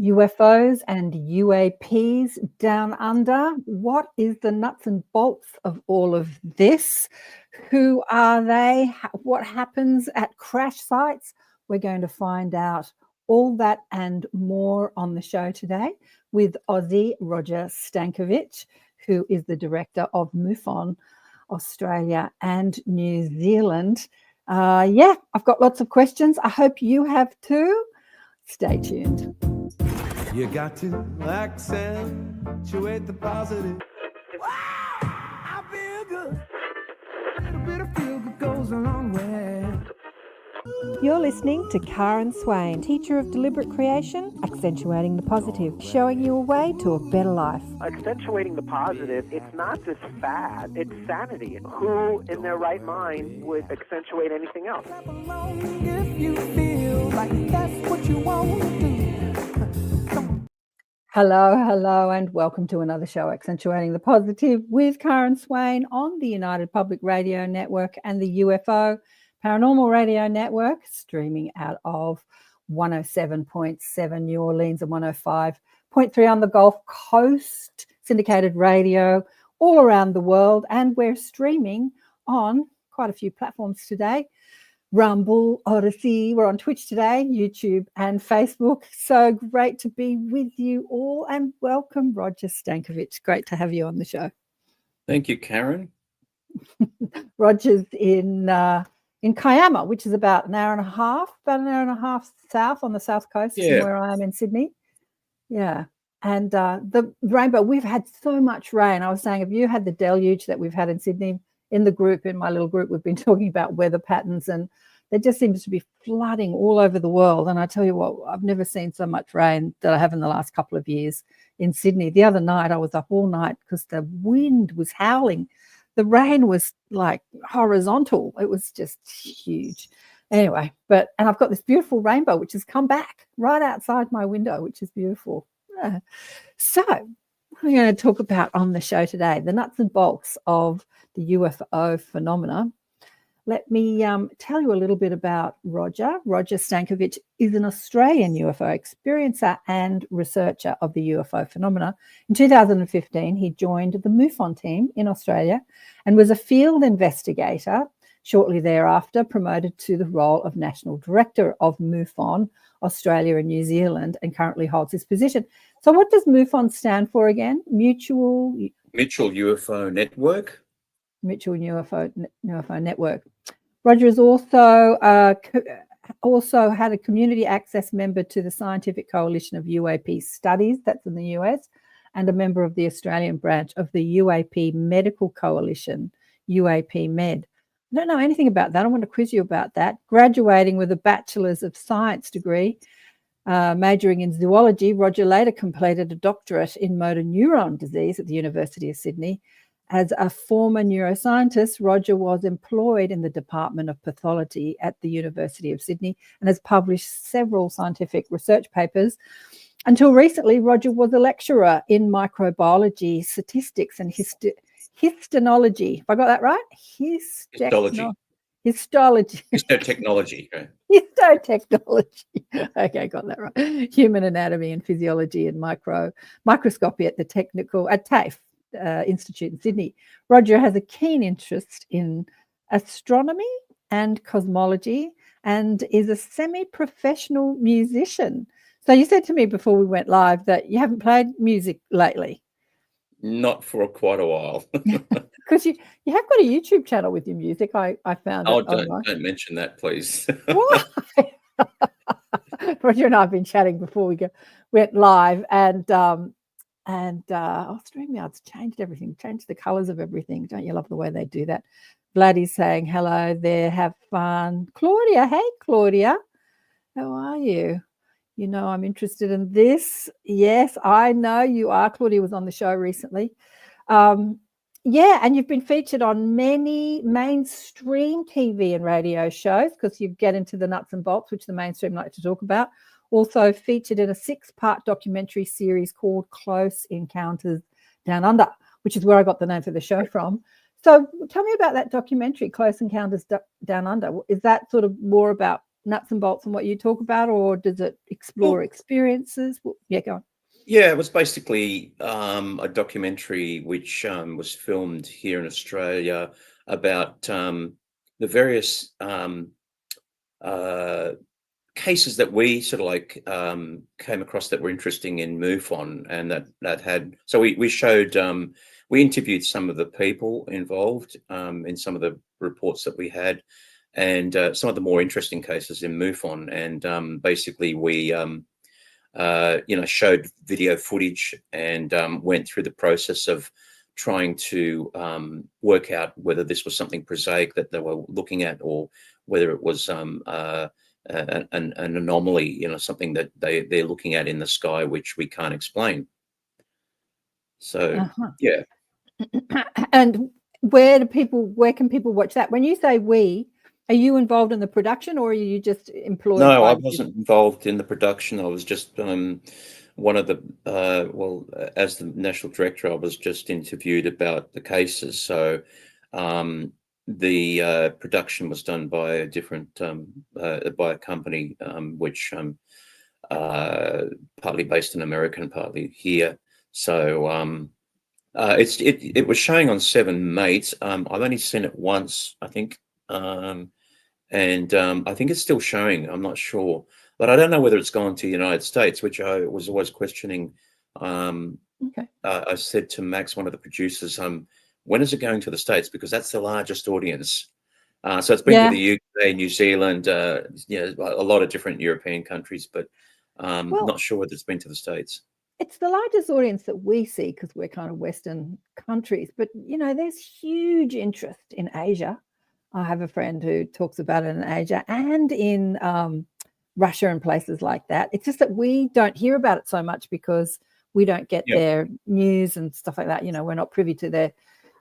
UFOs and UAPs down under. What is the nuts and bolts of all of this? Who are they? What happens at crash sites? We're going to find out all that and more on the show today with Aussie Roger Stankovic, who is the director of MUFON Australia and New Zealand. I've got lots of questions. I hope you have too. Stay tuned. You got to accentuate the positive. Wow, I feel good. A little bit of feel good goes a long way. You're listening to Karen Swain, teacher of deliberate creation, accentuating the positive, showing you a way to a better life. Accentuating the positive, it's not just fad, it's sanity. Who in their right mind would accentuate anything else? If you feel like that's what you want to do. Hello, and welcome to another show, Accentuating the Positive with Karen Swain on the United Public Radio Network and the UFO Paranormal Radio Network, streaming out of 107.7 New Orleans and 105.3 on the Gulf Coast, syndicated radio all around the world. And we're streaming on quite a few platforms today. Rumble, Odyssey, we're on Twitch today, YouTube and Facebook. So great to be with you all, and welcome Roger Stankovic. Great to have you on the show. Thank you, Karen. Roger's in Kiama, which is about an hour and a half south on the south coast from where I am in Sydney. Yeah. And the rainbow, we've had so much rain. I was saying, have you had the deluge that we've had in Sydney? In the group, in my little group, we've been talking about weather patterns, and there just seems to be flooding all over the world. And I tell you what, I've never seen so much rain that I have in the last couple of years in Sydney. The other night, I was up all night because the wind was howling. The rain was like horizontal. It was just huge. Anyway, and I've got this beautiful rainbow, which has come back right outside my window, which is beautiful. So we're going to talk about on the show today the nuts and bolts of the UFO phenomena. Let me tell you a little bit about Roger. Roger Stankovic is an Australian UFO experiencer and researcher of the UFO phenomena. In 2015, he joined the MUFON team in Australia and was a field investigator. Shortly thereafter, promoted to the role of National Director of MUFON Australia and New Zealand, and currently holds this position. So what does MUFON stand for again? Mutual UFO Network. Mutual UFO Network. Roger is also had a community access member to the Scientific Coalition of UAP Studies, that's in the US, and a member of the Australian branch of the UAP Medical Coalition, UAP Med. I don't know anything about that. I want to quiz you about that. Graduating with a Bachelor's of Science degree, majoring in zoology, Roger later completed a doctorate in motor neuron disease at the University of Sydney. As a former neuroscientist, Roger was employed in the Department of Pathology at the University of Sydney and has published several scientific research papers. Until recently, Roger was a lecturer in microbiology, statistics and histonology. If I got that right? Histology. Histotechnology. Right? Histotechnology. Okay, got that right. Human anatomy and physiology and microscopy at TAFE. Institute in Sydney. Roger has a keen interest in astronomy and cosmology and is a semi-professional musician. So you said to me before we went live that you haven't played music lately. Not for quite a while. Because you have got a YouTube channel with your music. I found it. Don't mention that, please. Why? Roger and I have been chatting before we went live, and StreamYard's changed everything, changed the colours of everything. Don't you love the way they do that? Vladdy's saying hello there, have fun. Claudia, hey Claudia, how are you? You know I'm interested in this. Yes, I know you are. Claudia was on the show recently. And you've been featured on many mainstream TV and radio shows because you get into the nuts and bolts, which the mainstream like to talk about. Also featured in a 6-part documentary series called Close Encounters Down Under, which is where I got the name for the show from. So tell me about that documentary, Close Encounters Down Under. Is that sort of more about nuts and bolts on what you talk about, or does it explore experiences? Well, yeah, go on. Yeah, it was basically a documentary which was filmed here in Australia about the various cases that we sort of like came across that were interesting in MUFON, and that had, so we showed, we interviewed some of the people involved in some of the reports that we had, and some of the more interesting cases in MUFON, and basically we showed video footage and went through the process of trying to work out whether this was something prosaic that they were looking at, or whether it was an anomaly, something that they're looking at in the sky which we can't explain. So yeah. And where can people watch that? When you say we, are you involved in the production, or are you just employed? No, I wasn't involved in the production. I was just one of the as the national director, I was just interviewed about the cases. So the production was done by a different by a company which partly based in America and partly here. So it was showing on 7 Mate. I've only seen it once, I think, and I think it's still showing. I'm not sure, but I don't know whether it's gone to the United States, which I was always questioning. Okay. I said to Max, one of the producers, when is it going to the States? Because that's the largest audience. So it's been to the UK, New Zealand, a lot of different European countries, but not sure whether it's been to the States. It's the largest audience that we see because we're kind of Western countries, but there's huge interest in Asia. I have a friend who talks about it in Asia and in Russia and places like that. It's just that we don't hear about it so much because we don't get their news and stuff like that. We're not privy to their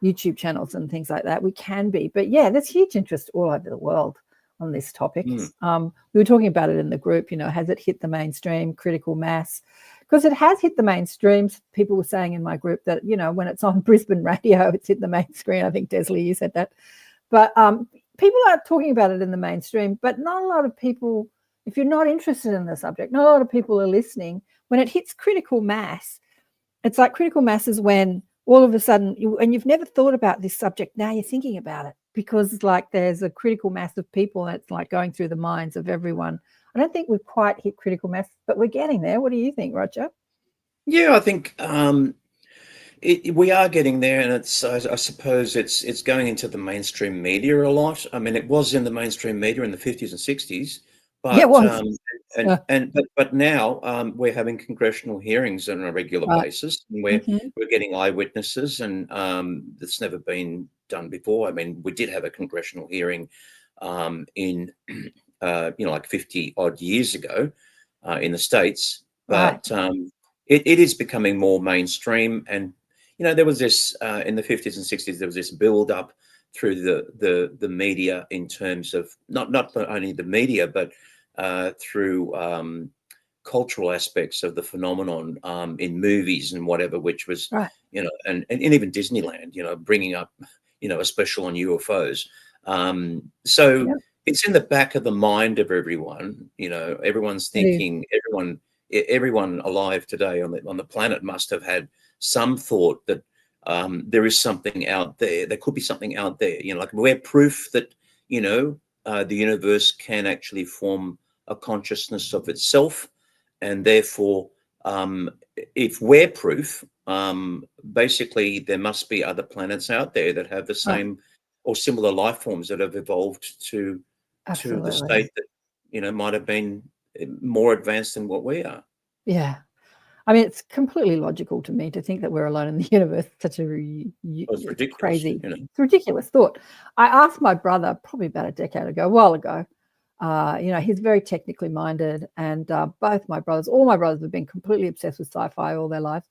YouTube channels and things like that. We can be, but yeah, there's huge interest all over the world on this topic. We were talking about it in the group, has it hit the mainstream, critical mass? Because it has hit the mainstream. People were saying in my group that, when it's on Brisbane radio, it's hit the mainstream. I think, Desley, you said that. But people are talking about it in the mainstream, but not a lot of people, if you're not interested in the subject, not a lot of people are listening. When it hits critical mass, it's like critical mass is when all of a sudden, and you've never thought about this subject, now you're thinking about it, because it's like there's a critical mass of people and it's like going through the minds of everyone. I don't think we've quite hit critical mass, but we're getting there. What do you think, Roger? Yeah, I think we are getting there, and it's I suppose it's going into the mainstream media a lot. I mean, it was in the mainstream media in the 50s and 60s, but yeah, it was. But now we're having congressional hearings on a regular basis, and we're getting eyewitnesses, and that's never been done before. I mean, we did have a congressional hearing in like 50 odd years ago in the States, but it is becoming more mainstream. And there was this in the 50s and 60s, there was this build up through the media in terms of not only the media, but through cultural aspects of the phenomenon in movies and whatever, which was, and even Disneyland, bringing up, a special on UFOs. It's in the back of the mind of everyone. Everyone's thinking, everyone alive today on the planet must have had some thought that there is something out there. There could be something out there. Like we're proof that the universe can actually form a consciousness of itself, and therefore, if we're proof, basically there must be other planets out there that have the same or similar life forms that have evolved to the state that might have been more advanced than what we are. Yeah, I mean, it's completely logical to me to think that we're alone in the universe. Such a crazy, it's a ridiculous thought. I asked my brother probably about a while ago. He's very technically minded, and all my brothers have been completely obsessed with sci-fi all their lives.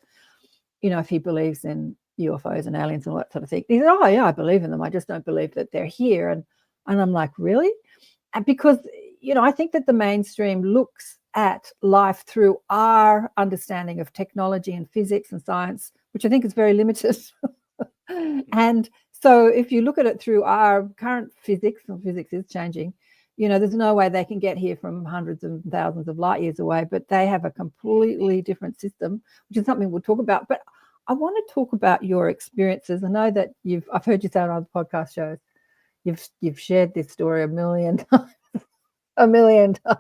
If he believes in UFOs and aliens and all that sort of thing. He said, "Oh yeah, I believe in them. I just don't believe that they're here." And I'm like, really? And because I think that the mainstream looks at life through our understanding of technology and physics and science, which I think is very limited. And so if you look at it through our current physics, and physics is changing, there's no way they can get here from hundreds and thousands of light years away, but they have a completely different system, which is something we'll talk about. But I want to talk about your experiences. I know that I've heard you say on other podcast shows, you've shared this story a million times. A million times.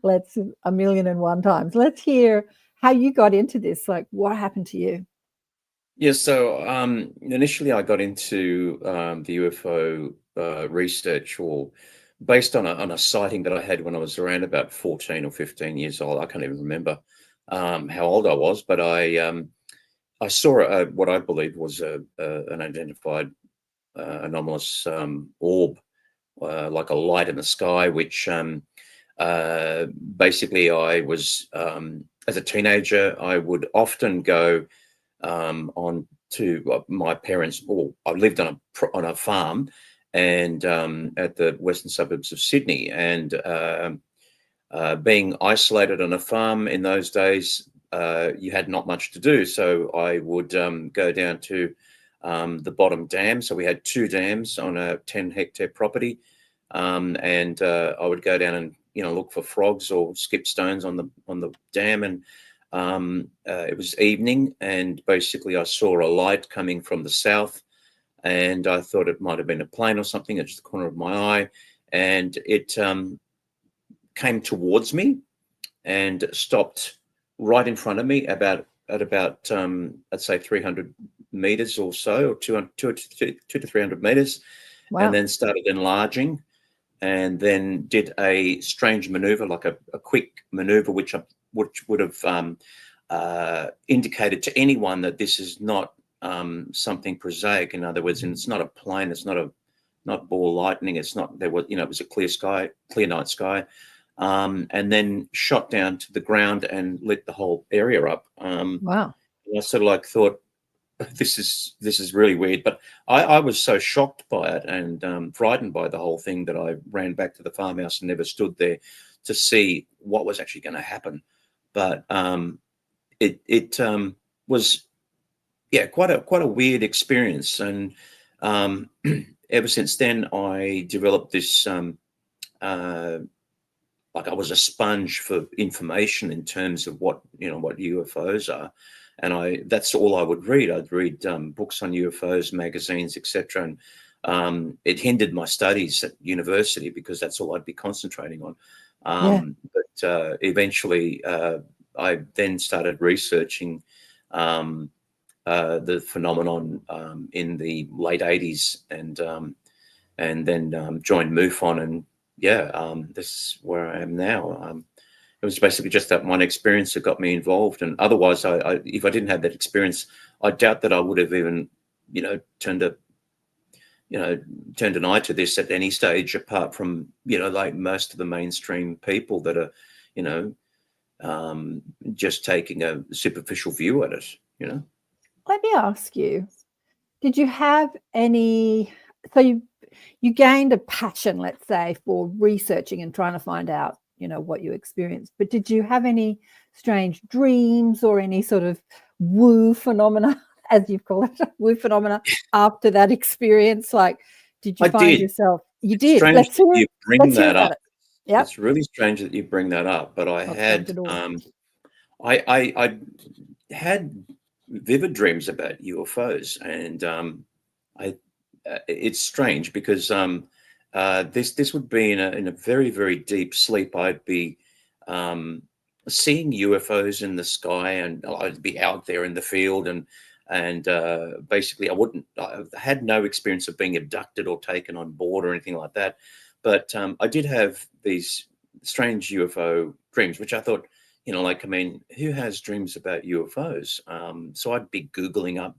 Let's 1,000,001 times. Let's hear how you got into this. Like, what happened to you? Yeah, so initially I got into the UFO research, or based on a sighting that I had when I was around about 14 or 15 years old. I can't even remember how old I was, but I saw what I believe was an identified anomalous orb, like a light in the sky, which basically I was, as a teenager, I would often go on to my parents', or I lived on a farm, and at the western suburbs of Sydney, and being isolated on a farm in those days, you had not much to do. So I would go down to the bottom dam. So we had 2 dams on a 10-hectare property, and I would go down and look for frogs or skip stones on the dam. And it was evening, and basically I saw a light coming from the south, and I thought it might have been a plane or something at just the corner of my eye, and it came towards me and stopped right in front of me at about I'd say 300 meters or so, or 200 to 300 meters. Wow. And then started enlarging, and then did a strange maneuver, like a quick maneuver, which would have indicated to anyone that this is not something prosaic. In other words, and it's not a plane, it's not ball lightning, it's not, there was, it was a clear night sky, and then shot down to the ground and lit the whole area up. Wow. And I sort of thought, this is really weird, but I was so shocked by it and frightened by the whole thing that I ran back to the farmhouse and never stood there to see what was actually going to happen. But it was, quite a weird experience, and ever since then I developed this like I was a sponge for information in terms of what UFOs are. And that's all I would read. I'd read books on UFOs, magazines, etc. And it hindered my studies at university because that's all I'd be concentrating on. But eventually I then started researching the phenomenon in the late 80s, and then joined MUFON, and this is where I am now. It was basically just that one experience that got me involved, and otherwise, if I didn't have that experience, I doubt that I would have even, turned an eye to this at any stage, apart from, like most of the mainstream people that are, just taking a superficial view at it. Let me ask you: did you have any? So you gained a passion, let's say, for researching and trying to find out, what you experienced. But did you have any strange dreams or any sort of woo phenomena, as you call it, woo phenomena after that experience? Like, did you find yourself? You did. Let's hear you bring that up. Yep. It's really strange that you bring that up. But I had vivid dreams about UFOs, and it's strange because this would be in a very, very deep sleep. I'd be seeing UFOs in the sky, and I'd be out there in the field, and basically I had no experience of being abducted or taken on board or anything like that. But I did have these strange UFO dreams, which I thought, who has dreams about UFOs? So I'd be Googling up,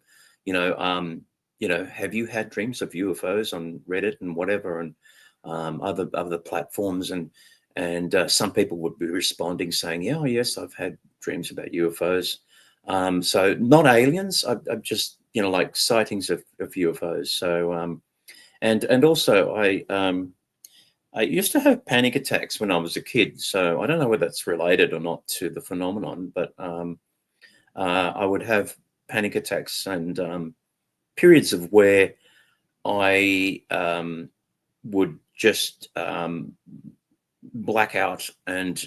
have you had dreams of UFOs on Reddit and whatever, and other platforms, and some people would be responding saying, yeah, yes, I've had dreams about UFOs. So not aliens, I've just, like sightings of UFOs. So, and also I used to have panic attacks when I was a kid. So I don't know whether that's related or not to the phenomenon, but I would have panic attacks and periods of where I would just black out and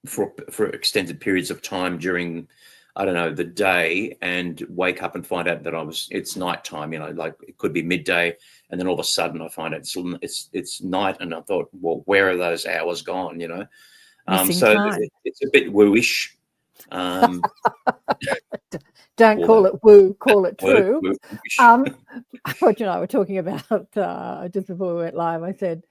for extended periods of time during, I don't know, the day, and wake up and find out that it's nighttime, like it could be midday, and then all of a sudden I find out it's night, and I thought, well, where are those hours gone, Missing time. It's a bit wooish. Don't call it woo, call it true. Wooish. Roger and I were talking about just before we went live. I said,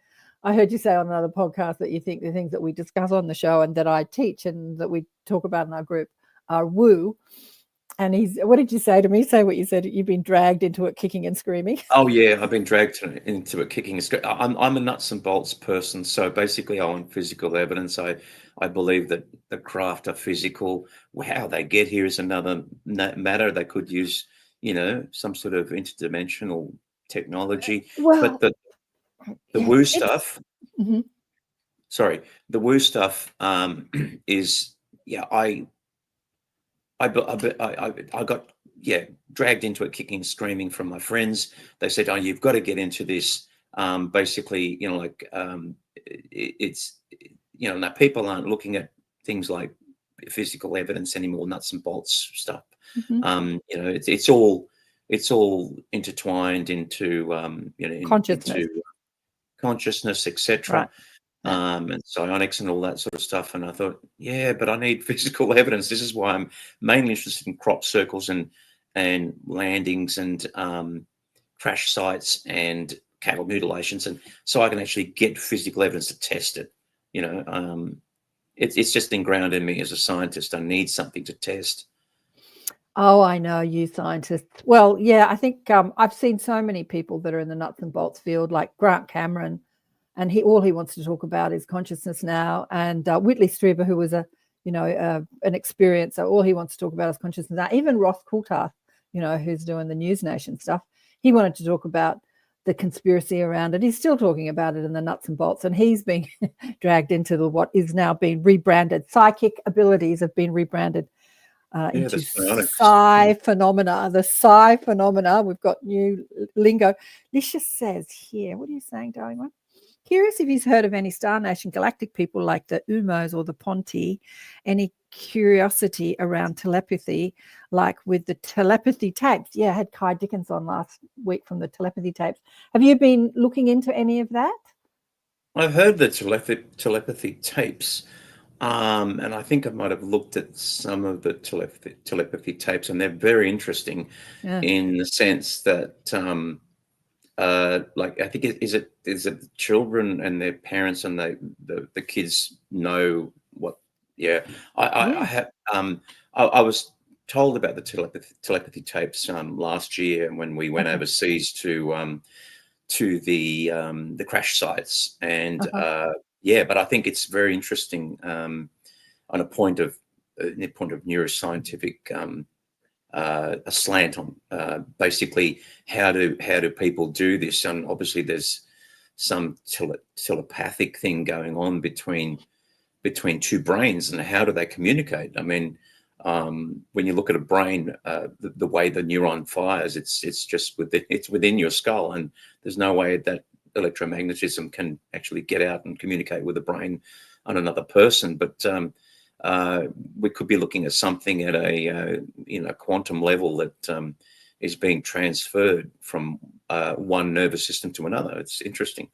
I heard you say on another podcast that you think the things that we discuss on the show and that I teach and that we talk about in our group are woo. And what did you say to me? Say what you said. You've been dragged into it kicking and screaming. Oh yeah, I've been dragged into it kicking and screaming. I'm a nuts and bolts person. So basically I want physical evidence. I believe that the craft are physical. How they get here is another matter. They could use, some sort of interdimensional technology. Well, but the woo stuff, mm-hmm. Sorry, the woo stuff is, I got dragged into it kicking and screaming from my friends. They said, "Oh, you've got to get into this." Basically, it's now people aren't looking at things like physical evidence anymore, nuts and bolts stuff. Mm-hmm. It's all intertwined into consciousness, etc. Right. And psionics and all that sort of stuff. And I thought, but I need physical evidence. This is why I'm mainly interested in crop circles and landings and crash sites and cattle mutilations, and so I can actually get physical evidence to test it. It's just ingrained in me as a scientist. I need something to test. Oh, I know you scientists. Well, yeah, I think I've seen so many people that are in the nuts and bolts field, like Grant Cameron, and all he wants to talk about is consciousness now. And Whitley Strieber, who was an experiencer, all he wants to talk about is consciousness now. Even Ross Coulthard, who's doing the News Nation stuff, he wanted to talk about the conspiracy around it. He's still talking about it in the nuts and bolts, and he's being dragged into what is now being rebranded. Psychic abilities have been rebranded into psi phenomena. The psi phenomena. We've got new lingo. Lisha says here, what are you saying, darling one? Curious if he's heard of any Star Nation galactic people like the Umos or the Ponti, any curiosity around telepathy, like with the telepathy tapes. Yeah, I had Kai Dickens on last week from the telepathy tapes. Have you been looking into any of that? I've heard the telepathy tapes, and I think I might have looked at some of the telepathy tapes, and they're very interesting in the sense that like I think is it children and their parents and the kids know what. I was told about the telepathy tapes last year when we went overseas to the crash sites, and but I think it's very interesting on a point of neuroscientific a slant on basically how do people do this. And obviously there's some telepathic thing going on between two brains, and how do they communicate? I mean, when you look at a brain, the way the neuron fires, it's just within your skull, and there's no way that electromagnetism can actually get out and communicate with the brain on another person. But we could be looking at something at a quantum level that is being transferred from one nervous system to another. It's interesting.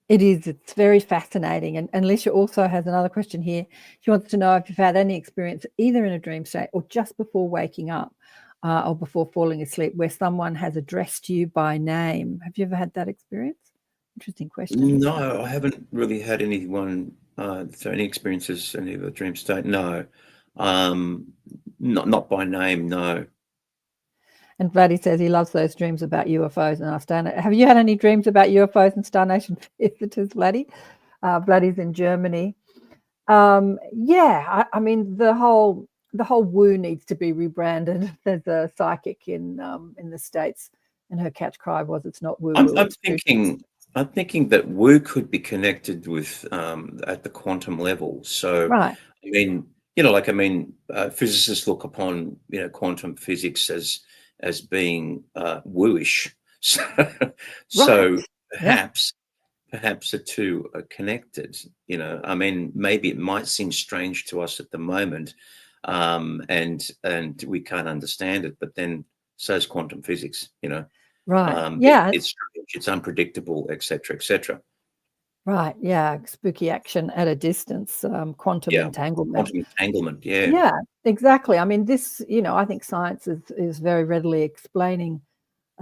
It is. It's very fascinating. And Alicia also has another question here. She wants to know if you've had any experience either in a dream state or just before waking up or before falling asleep where someone has addressed you by name. Have you ever had that experience? Interesting question. No, I haven't really had anyone, any experiences in either dream state. No, not by name, no. And Vladdy says he loves those dreams about UFOs and our Star Nation. Have you had any dreams about UFOs and Star Nation visitors, Vladdy? Vladdy's in Germany. I mean, the whole woo needs to be rebranded. There's a psychic in the States, and her catch cry was, "It's not woo." I'm thinking that woo could be connected with at the quantum level. So, right. I mean, physicists look upon quantum physics as being wooish. So perhaps perhaps the two are connected. You know, I mean, maybe it might seem strange to us at the moment, and we can't understand it, but then so is quantum physics. You know, Right. Yeah. it's strange, it's unpredictable, etc., etc. Right. Yeah. Spooky action at a distance, quantum entanglement. Quantum entanglement. Yeah. Yeah, exactly. I mean, this, I think science is very readily explaining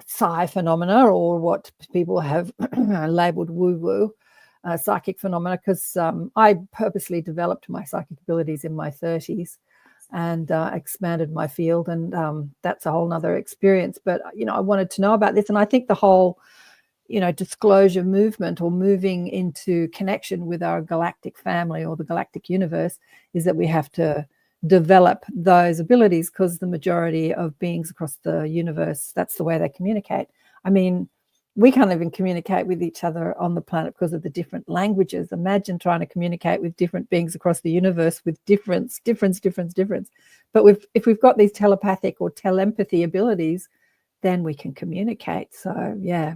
psi phenomena, or what people have labeled woo-woo psychic phenomena, because I purposely developed my psychic abilities in my 30s and expanded my field, and that's a whole nother experience. But, I wanted to know about this, and I think the whole disclosure movement, or moving into connection with our galactic family or the galactic universe, is that we have to develop those abilities, because the majority of beings across the universe, that's the way they communicate. I mean, we can't even communicate with each other on the planet because of the different languages. Imagine trying to communicate with different beings across the universe with difference. But if we've got these telepathic or telepathy abilities, then we can communicate. So, yeah,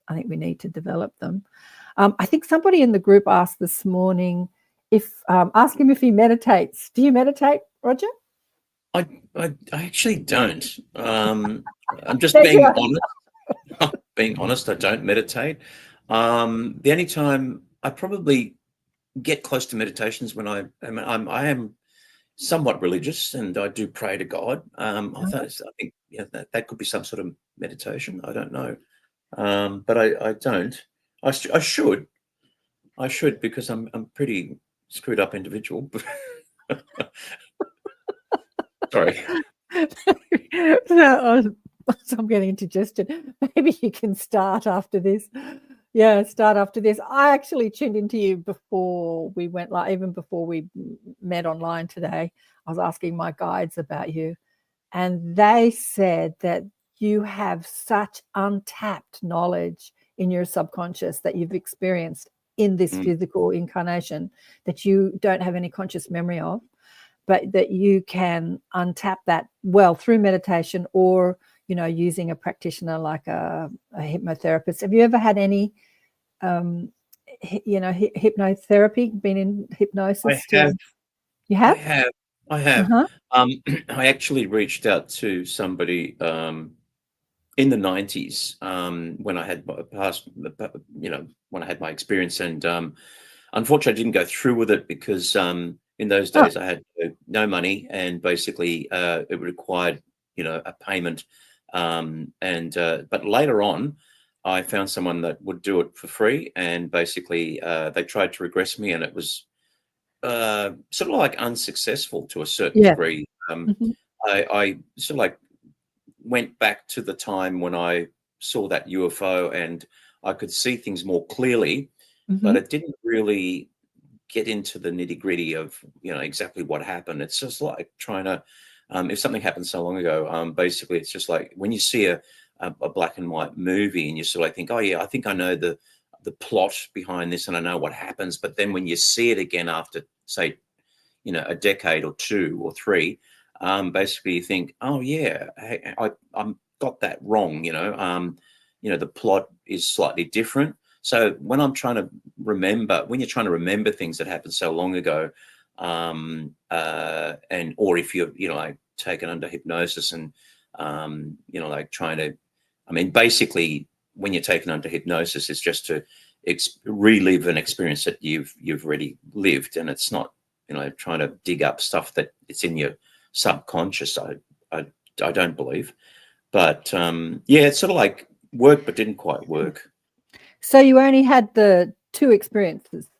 I think we need to develop them. I think somebody in the group asked this morning ask him if he meditates. Do you meditate, Roger? I actually don't. I'm just being honest. Being honest, I don't meditate. The only time I probably get close to meditations when I am somewhat religious, and I do pray to God. I think that could be some sort of meditation. I don't know. But I don't. I should, because I'm pretty screwed up individual. Sorry. So I'm getting indigestion. Maybe you can start after this. Yeah, start after this. I actually tuned into you before we went live, even before we met online today. I was asking my guides about you, and they said that you have such untapped knowledge in your subconscious that you've experienced in this physical incarnation that you don't have any conscious memory of, but that you can untap that through meditation, or using a practitioner like a hypnotherapist. Have you ever had any hypnotherapy, been in hypnosis? I have. You have? I have. Uh-huh. I actually reached out to somebody in the 90s when I had when I had my experience, and unfortunately I didn't go through with it because in those days I had no money, and basically it required a payment, but later on I found someone that would do it for free, and basically they tried to regress me, and it was sort of like unsuccessful to a certain degree. I sort of like went back to the time when I saw that UFO, and I could see things more clearly, but it didn't really get into the nitty-gritty of exactly what happened. It's just like trying to if something happened so long ago, basically it's just like when you see a black and white movie and you sort of like think, oh yeah, I think I know the plot behind this and I know what happens, but then when you see it again after, say, a decade or two or three, basically you think, oh yeah, I'm got that wrong. The plot is slightly different. So when I'm trying to remember, when you're trying to remember things that happened so long ago, or if you're like taken under hypnosis and like trying to, basically when you're taken under hypnosis, it's just to relive an experience that you've already lived, and it's not trying to dig up stuff that it's in your subconscious. I don't believe, but it's sort of like worked but didn't quite work. So you only had the two experiences,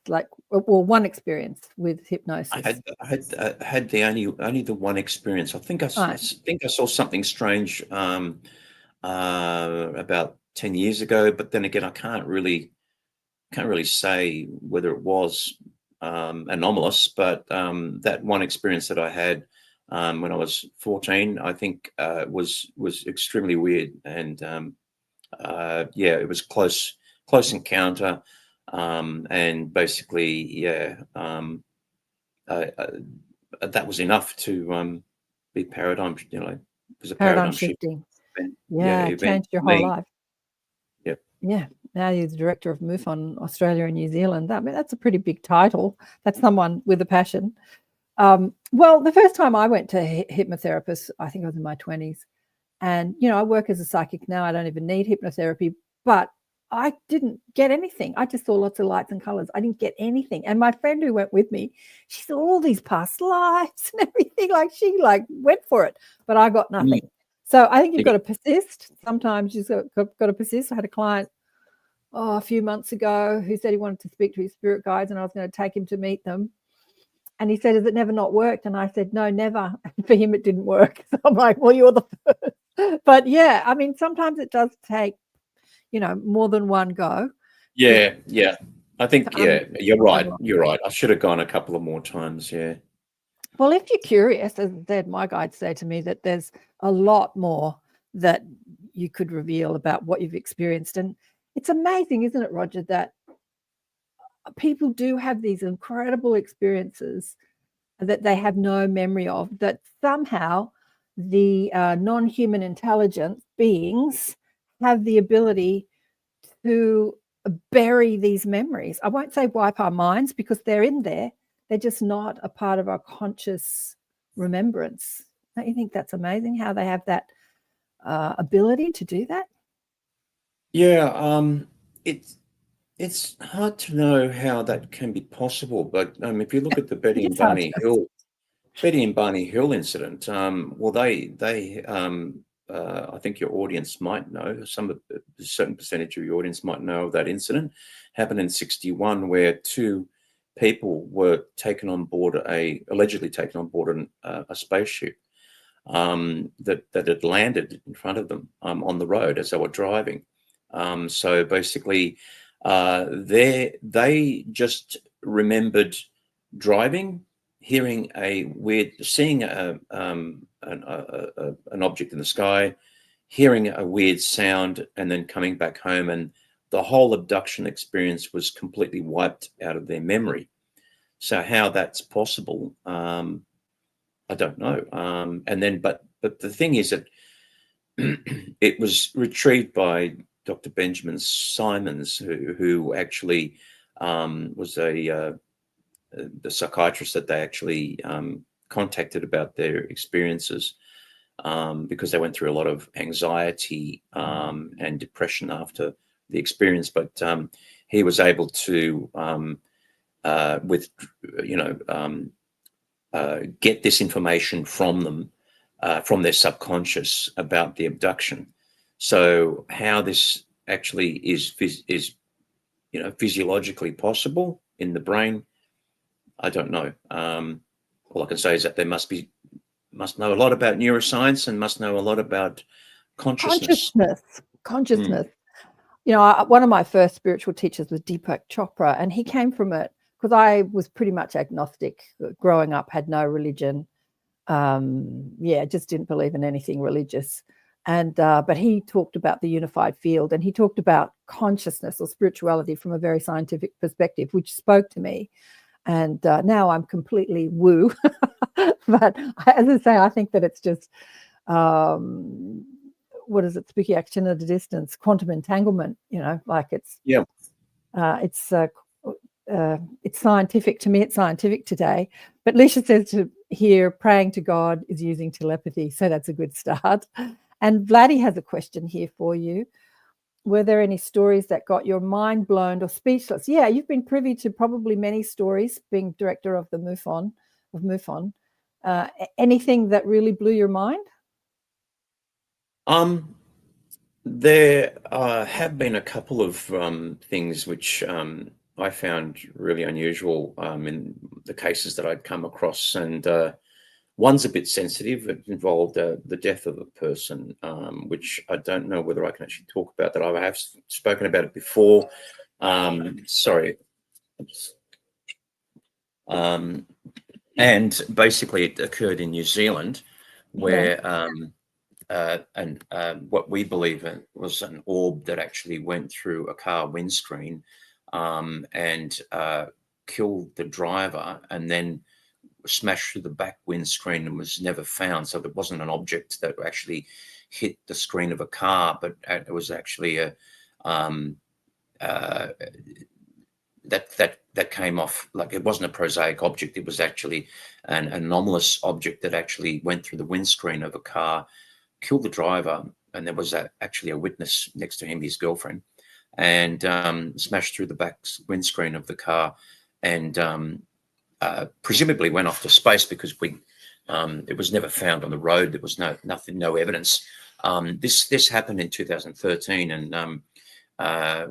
one experience with hypnosis. I had the only the one experience. I think I saw something strange about 10 years ago, but then again I can't really say whether it was anomalous, but that one experience that I had when I was 14, I think was extremely weird, and it was close encounter, and basically that was enough to be paradigm, it was a paradigm shifting. event. It changed your whole life. Yep. Yeah, now you're the director of MUFON Australia and New Zealand. I mean, that's a pretty big title. That's someone with a passion. Well, the first time I went to hypnotherapist, I think I was in my 20s. And, you know, I work as a psychic now. I don't even need hypnotherapy, but I didn't get anything. I just saw lots of lights and colors. I didn't get anything. And my friend who went with me, she saw all these past lives and everything. Like she went for it, but I got nothing. So I think you've got to persist. Sometimes you've got to persist. I had a client a few months ago who said he wanted to speak to his spirit guides, and I was going to take him to meet them. And he said, has it never not worked? And I said, no, never. And for him, it didn't work. So I'm like, well, you're the first. But yeah, I mean, sometimes it does take, you know, more than one go. Yeah. I think, you're right. You're right. I should have gone a couple of more times. Yeah. Well, if you're curious, as I said, my guides say to me that there's a lot more that you could reveal about what you've experienced. And it's amazing, isn't it, Roger, that people do have these incredible experiences that they have no memory of, that somehow the non-human intelligence beings have the ability to bury these memories. I won't say wipe our minds because they're in there. They're just not a part of our conscious remembrance. Don't you think that's amazing how they have that ability to do that? Yeah, it's hard to know how that can be possible, but if you look at the Betty and Barney Hill incident, well, they I think your audience might know, a certain percentage of your audience might know of that incident. Happened in 1961, where two people were allegedly taken on board a spaceship that had landed in front of them on the road as they were driving. So basically, they just remembered driving, seeing an object in the sky, hearing a weird sound, and then coming back home, and the whole abduction experience was completely wiped out of their memory. So how that's possible, I don't know. But the thing is that it was retrieved by Dr. Benjamin Simons, who actually was the psychiatrist that they actually contacted about their experiences, because they went through a lot of anxiety and depression after the experience. But he was able to, get this information from them, from their subconscious about the abduction. So how this actually is physiologically possible in the brain, I don't know. All I can say is that they must know a lot about neuroscience and must know a lot about consciousness. Consciousness. You know, one of my first spiritual teachers was Deepak Chopra, and he came from it because I was pretty much agnostic growing up, had no religion. Just didn't believe in anything religious. And but he talked about the unified field, and he talked about consciousness or spirituality from a very scientific perspective, which spoke to me. And now I'm completely woo. But as I say, I think that it's just, what is it? Spooky action at a distance, quantum entanglement, like it's scientific. To me, it's scientific today. But Lisha says here, praying to God is using telepathy. So that's a good start. And Vladdy has a question here for you. Were there any stories that got your mind blown or speechless? Yeah, you've been privy to probably many stories being director of the MUFON. Anything that really blew your mind? There have been a couple of things which I found really unusual in the cases that I'd come across, and one's a bit sensitive. It involved the death of a person, which I don't know whether I can actually talk about that. I have spoken about it before. Sorry. And basically it occurred in New Zealand, where what we believe was an orb that actually went through a car windscreen and killed the driver, and then smashed through the back windscreen and was never found. So there wasn't an object that actually hit the screen of a car, but it was actually a um, uh, that came off like it wasn't a prosaic object. It was actually an anomalous object that actually went through the windscreen of a car, killed the driver, and there was actually a witness next to him, his girlfriend, and smashed through the back windscreen of the car, and presumably went off to space because it was never found on the road. There was no evidence. This happened in 2013, and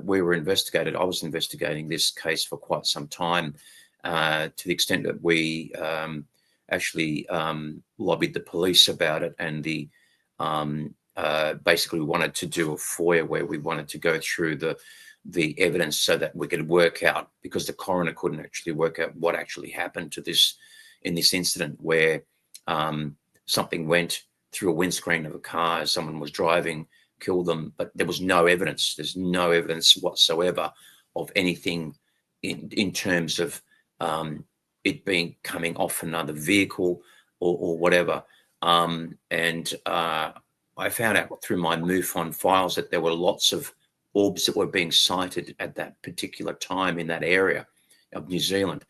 we were investigated. I was investigating this case for quite some time, to the extent that we actually lobbied the police about it, and basically we wanted to do a FOIA where we wanted to go through the evidence so that we could work out, because the coroner couldn't actually work out what actually happened to this in this incident where something went through a windscreen of a car as someone was driving, killed them, but there was no evidence. There's no evidence whatsoever of anything in terms of it being coming off another vehicle or whatever. And I found out through my MUFON files that there were lots of orbs that were being sighted at that particular time in that area of New Zealand.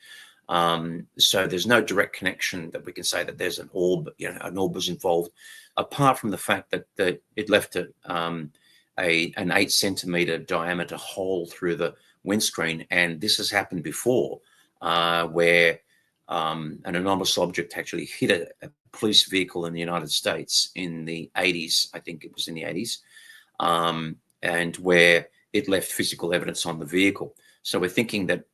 So there's no direct connection that we can say that there's an orb, an orb was involved, apart from the fact that it left an 8-centimeter diameter hole through the windscreen. And this has happened before, where an anomalous object actually hit a police vehicle in the United States in the 80s. I think it was in the 80s, and where it left physical evidence on the vehicle. So we're thinking that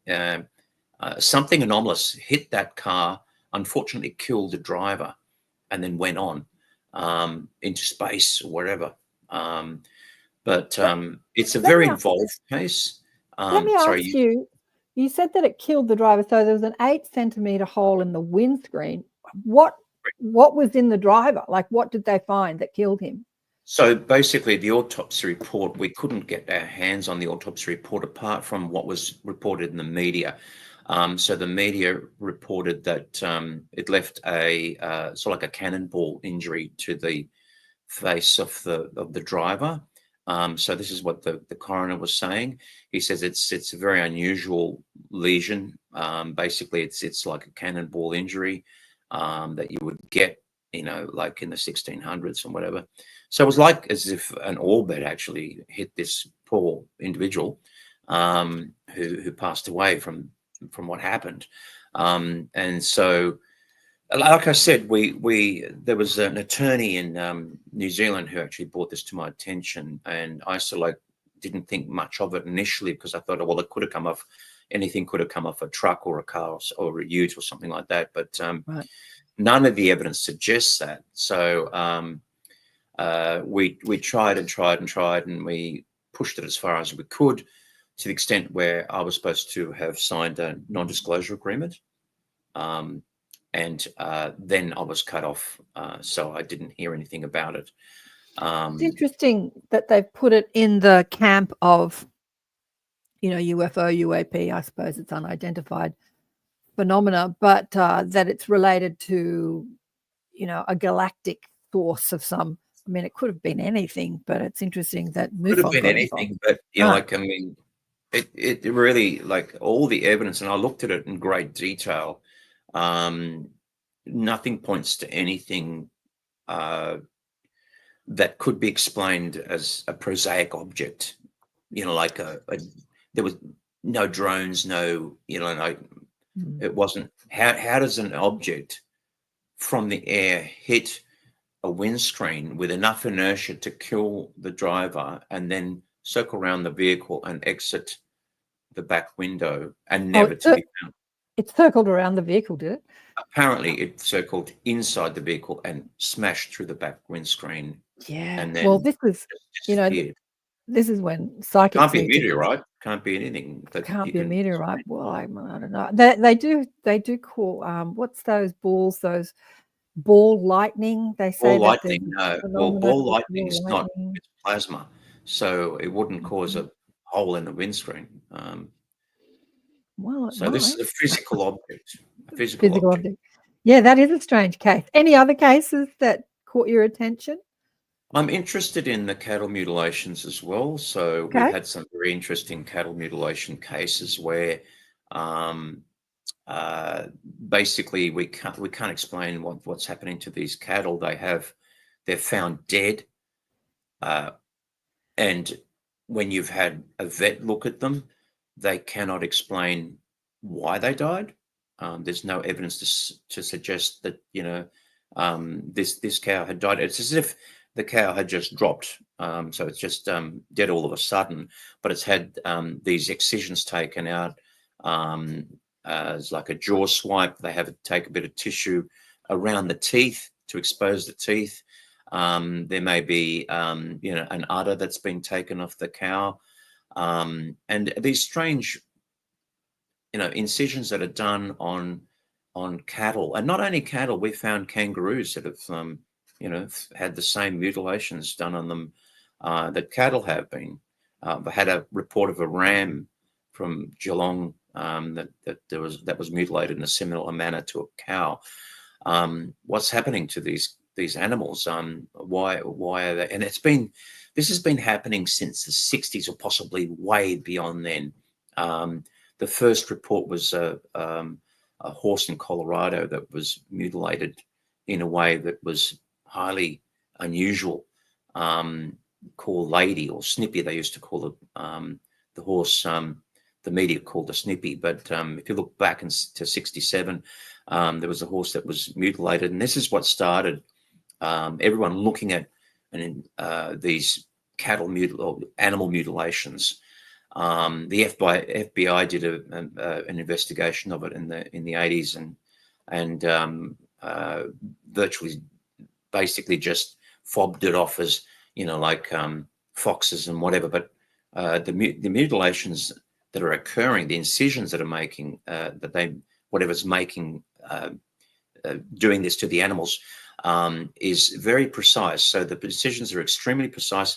something anomalous hit that car, unfortunately killed the driver, and then went on into space or wherever. But it's a very involved case. Let me ask you, you said that it killed the driver, so there was an 8-centimeter hole in the windscreen. What was in the driver? Like, what did they find that killed him? So basically the autopsy report, we couldn't get our hands on the autopsy report apart from what was reported in the media. So the media reported that it left a sort of like a cannonball injury to the face of the driver. So this is what the coroner was saying. He says it's a very unusual lesion. Basically, it's like a cannonball injury that you would get, like in the 1600s or whatever. So it was like as if an orb had actually hit this poor individual who passed away from what happened. And so, like I said, there was an attorney in New Zealand who actually brought this to my attention, and I sort of didn't think much of it initially because I thought, well, it could have come off, anything could have come off a truck or a car or a ute or something like that. But right. None of the evidence suggests that. So we tried and we pushed it as far as we could, to the extent where I was supposed to have signed a non-disclosure agreement. And then I was cut off, so I didn't hear anything about it. It's interesting that they've put it in the camp of, UFO, UAP, I suppose it's unidentified phenomena, but that it's related to, a galactic source of some. I mean, it could have been anything, but it's interesting that MUFON could have been anything, but it really, like, all the evidence, and I looked at it in great detail. Nothing points to anything that could be explained as a prosaic object. Like there was no drones, no, it wasn't. How does an object from the air hit a windscreen with enough inertia to kill the driver and then circle around the vehicle and exit the back window and never to be found? It circled around the vehicle, did it? Apparently, it circled inside the vehicle and smashed through the back windscreen. Yeah. And then this is, this is when psychics can't be a meteorite. Can't be anything. Can't be a meteorite. Well, I don't know. They do call what's those balls? Those ball lightning. They say ball that lightning. No, well, ball lightning is not. It's plasma, so it wouldn't cause a hole in the windscreen. So this is a physical object. A physical object. Yeah, that is a strange case. Any other cases that caught your attention? I'm interested in the cattle mutilations as well. So Okay. we've had some very interesting cattle mutilation cases where um, basically we can't explain what's happening to these cattle. They're found dead, and when you've had a vet look at them, they cannot explain why they died. There's no evidence to suggest that this cow had died. It's as if the cow had just dropped, so it's just dead all of a sudden. But it's had these excisions taken out as like a jaw swipe. They have to take a bit of tissue around the teeth to expose the teeth. There may be an udder that's been taken off the cow, and these strange incisions that are done on cattle, and not only cattle. We found kangaroos that have had the same mutilations done on them that cattle have been. I had a report of a ram from Geelong that was mutilated in a similar manner to a cow. What's happening to these animals? Why are they? And this has been happening since the 60s, or possibly way beyond then. The first report was a horse in Colorado that was mutilated in a way that was highly unusual, called Lady or Snippy. They used to call the horse, the media called the Snippy. But if you look back to 67, there was a horse that was mutilated. And this is what started everyone looking at these animal mutilations. The FBI did an investigation of it in the 80s, and virtually, basically, just fobbed it off as like foxes and whatever. But the mutilations that are occurring, the incisions that are making whatever's making doing this to the animals is very precise. So the incisions are extremely precise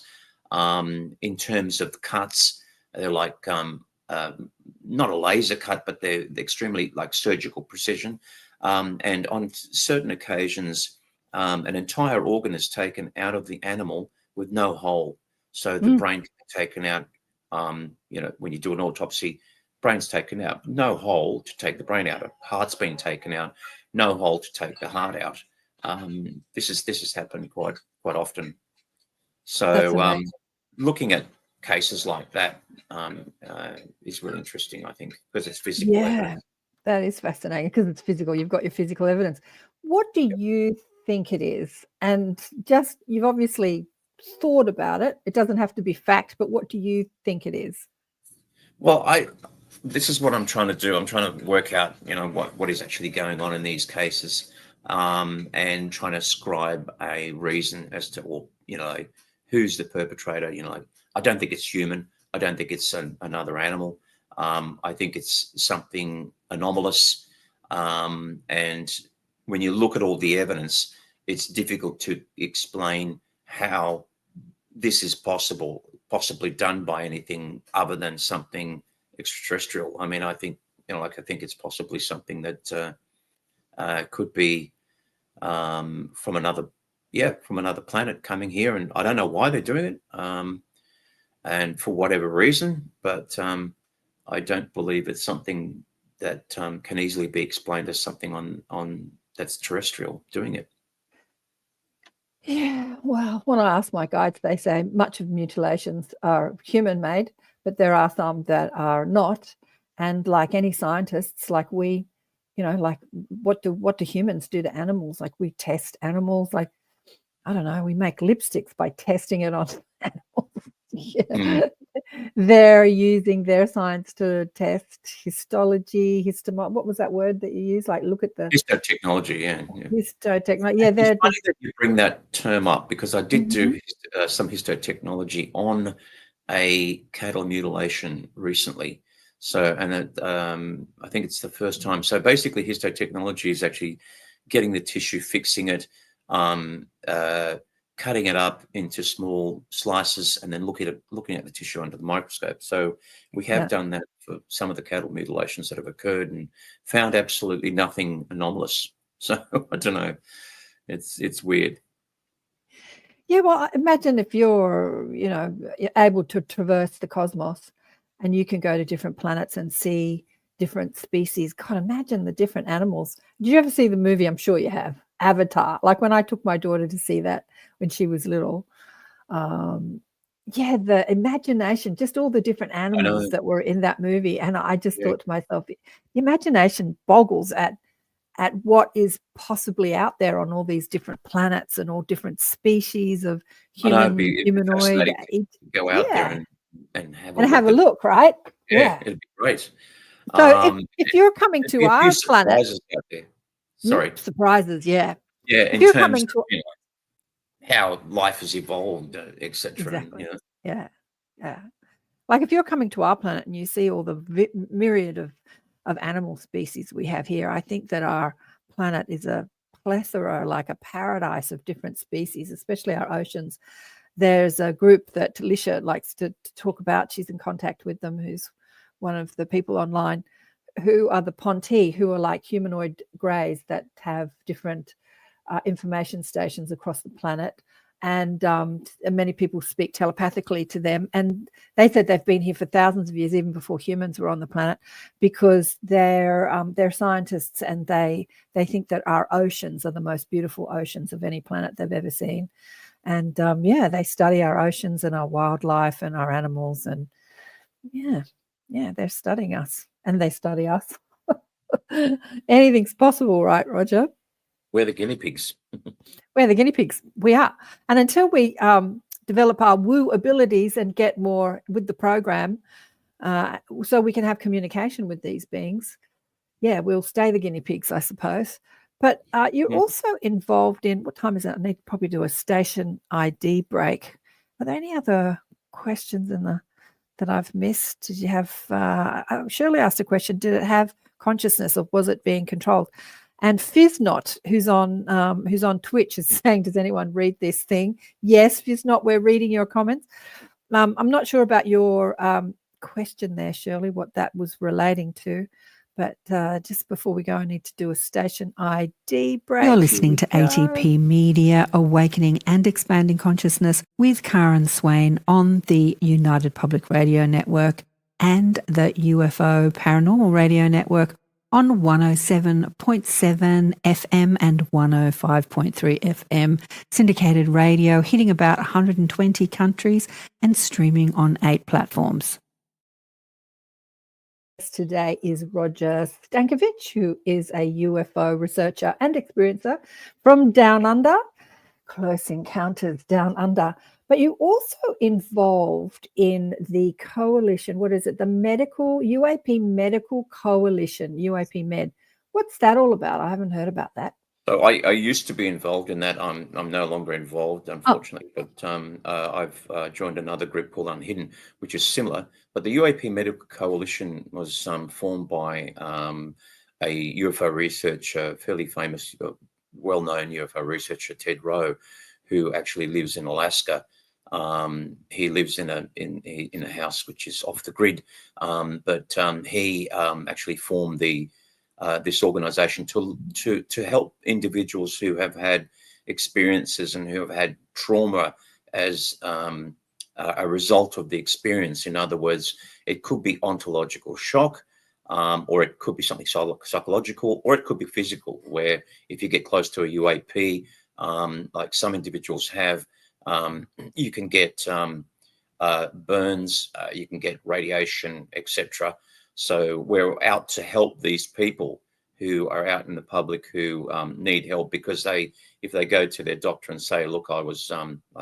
in terms of the cuts. They're like not a laser cut, but they're extremely like surgical precision. And on certain occasions, an entire organ is taken out of the animal with no hole. So the brain can be taken out. When you do an autopsy, brain's taken out, no hole to take the brain out. Heart's been taken out, no hole to take the heart out. This has happened quite often. So looking at cases like that is really interesting, I think, because it's physical evidence. That is fascinating because it's physical. You've got your physical evidence. What do you think it is? And you've obviously thought about it. It doesn't have to be fact, but what do you think it is? Well, this is what I'm trying to do. I'm trying to work out, what is actually going on in these cases, and trying to ascribe a reason as to, who's the perpetrator. I don't think it's human. I don't think it's another animal. I think it's something anomalous. And when you look at all the evidence, it's difficult to explain how this is possibly done by anything other than something extraterrestrial. I mean, I think, I think it's possibly something that could be from another planet coming here. And I don't know why they're doing it. And for whatever reason, but I don't believe it's something that can easily be explained as something on that's terrestrial doing it. Yeah, well, when I ask my guides, they say much of mutilations are human-made, but there are some that are not. And like any scientists, like we, like what do humans do to animals? Like we test animals, like, I don't know, we make lipsticks by testing it on animals. They're using their science to test histology, what was that word that you use? Like look at the histotechnology, yeah. Histotechnology, yeah. It's funny that you bring that term up because I did do some histotechnology on a cattle mutilation recently. So, and I think it's the first time. So basically, histotechnology is actually getting the tissue, fixing it, cutting it up into small slices, and then looking at the tissue under the microscope. So we have done that for some of the cattle mutilations that have occurred and found absolutely nothing anomalous. So I don't know. It's weird. Yeah, well, imagine if you're able to traverse the cosmos and you can go to different planets and see different species. God, imagine the different animals. Did you ever see the movie? I'm sure you have, Avatar. Like when I took my daughter to see that when she was little. Yeah, the imagination, just all the different animals that were in that movie. And I just thought to myself, the imagination boggles at what is possibly out there on all these different planets and all different species of it'd be humanoid. fascinating to go out there and have a look, right? Yeah, it'd be great. So if you're coming to our planet, surprises out there. Sorry, surprises, yeah. Yeah, If in you're terms coming of to how life has evolved, etc. exactly, yeah. Like if you're coming to our planet and you see all the myriad of animal species we have here, I think that our planet is a plethora, like a paradise of different species, especially our oceans. There's a group that Lisha likes to talk about. She's in contact with them, who's one of the people online, who are the Ponti, who are like humanoid greys that have different information stations across the planet. And many people speak telepathically to them. And they said they've been here for thousands of years, even before humans were on the planet, because they're scientists and they think that our oceans are the most beautiful oceans of any planet they've ever seen. And they study our oceans and our wildlife and our animals. And they're studying us and they study us. Anything's possible, right, Roger? We're the guinea pigs. We're the guinea pigs. We are. And until we develop our woo abilities and get more with the program, so we can have communication with these beings, we'll stay the guinea pigs, I suppose. But you're also involved in, what time is it? I need to probably do a station ID break. Are there any other questions that I've missed? Did you have, Shirley asked a question, did it have consciousness or was it being controlled? And Fiznot, who's on Twitch, is saying, does anyone read this thing? Yes, Fiznot, we're reading your comments. I'm not sure about your question there, Shirley, what that was relating to. But just before we go, I need to do a station ID break. You're listening to ATP Media, Awakening and Expanding Consciousness with Karen Swain on the United Public Radio Network and the UFO Paranormal Radio Network on 107.7 FM and 105.3 FM, syndicated radio hitting about 120 countries and streaming on 8 platforms. Today is Roger Stankovic, who is a UFO researcher and experiencer from Down Under, Close Encounters Down Under. But you're also involved in the coalition. What is it? The UAP Medical Coalition, UAP Med. What's that all about? I haven't heard about that. So I used to be involved in that. I'm no longer involved, unfortunately. But I've joined another group called Unhidden, which is similar. But the UAP Medical Coalition was formed by a UFO researcher, fairly famous, well-known UFO researcher, Ted Rowe, who actually lives in Alaska. He lives in a house which is off the grid, but he actually formed this organization to help individuals who have had experiences and who have had trauma as a result of the experience. In other words, it could be ontological shock, or it could be something psychological, or it could be physical, where if you get close to a UAP, like some individuals have, you can get burns, you can get radiation, etc. So we're out to help these people who are out in the public who need help, because if they go to their doctor and say, look, I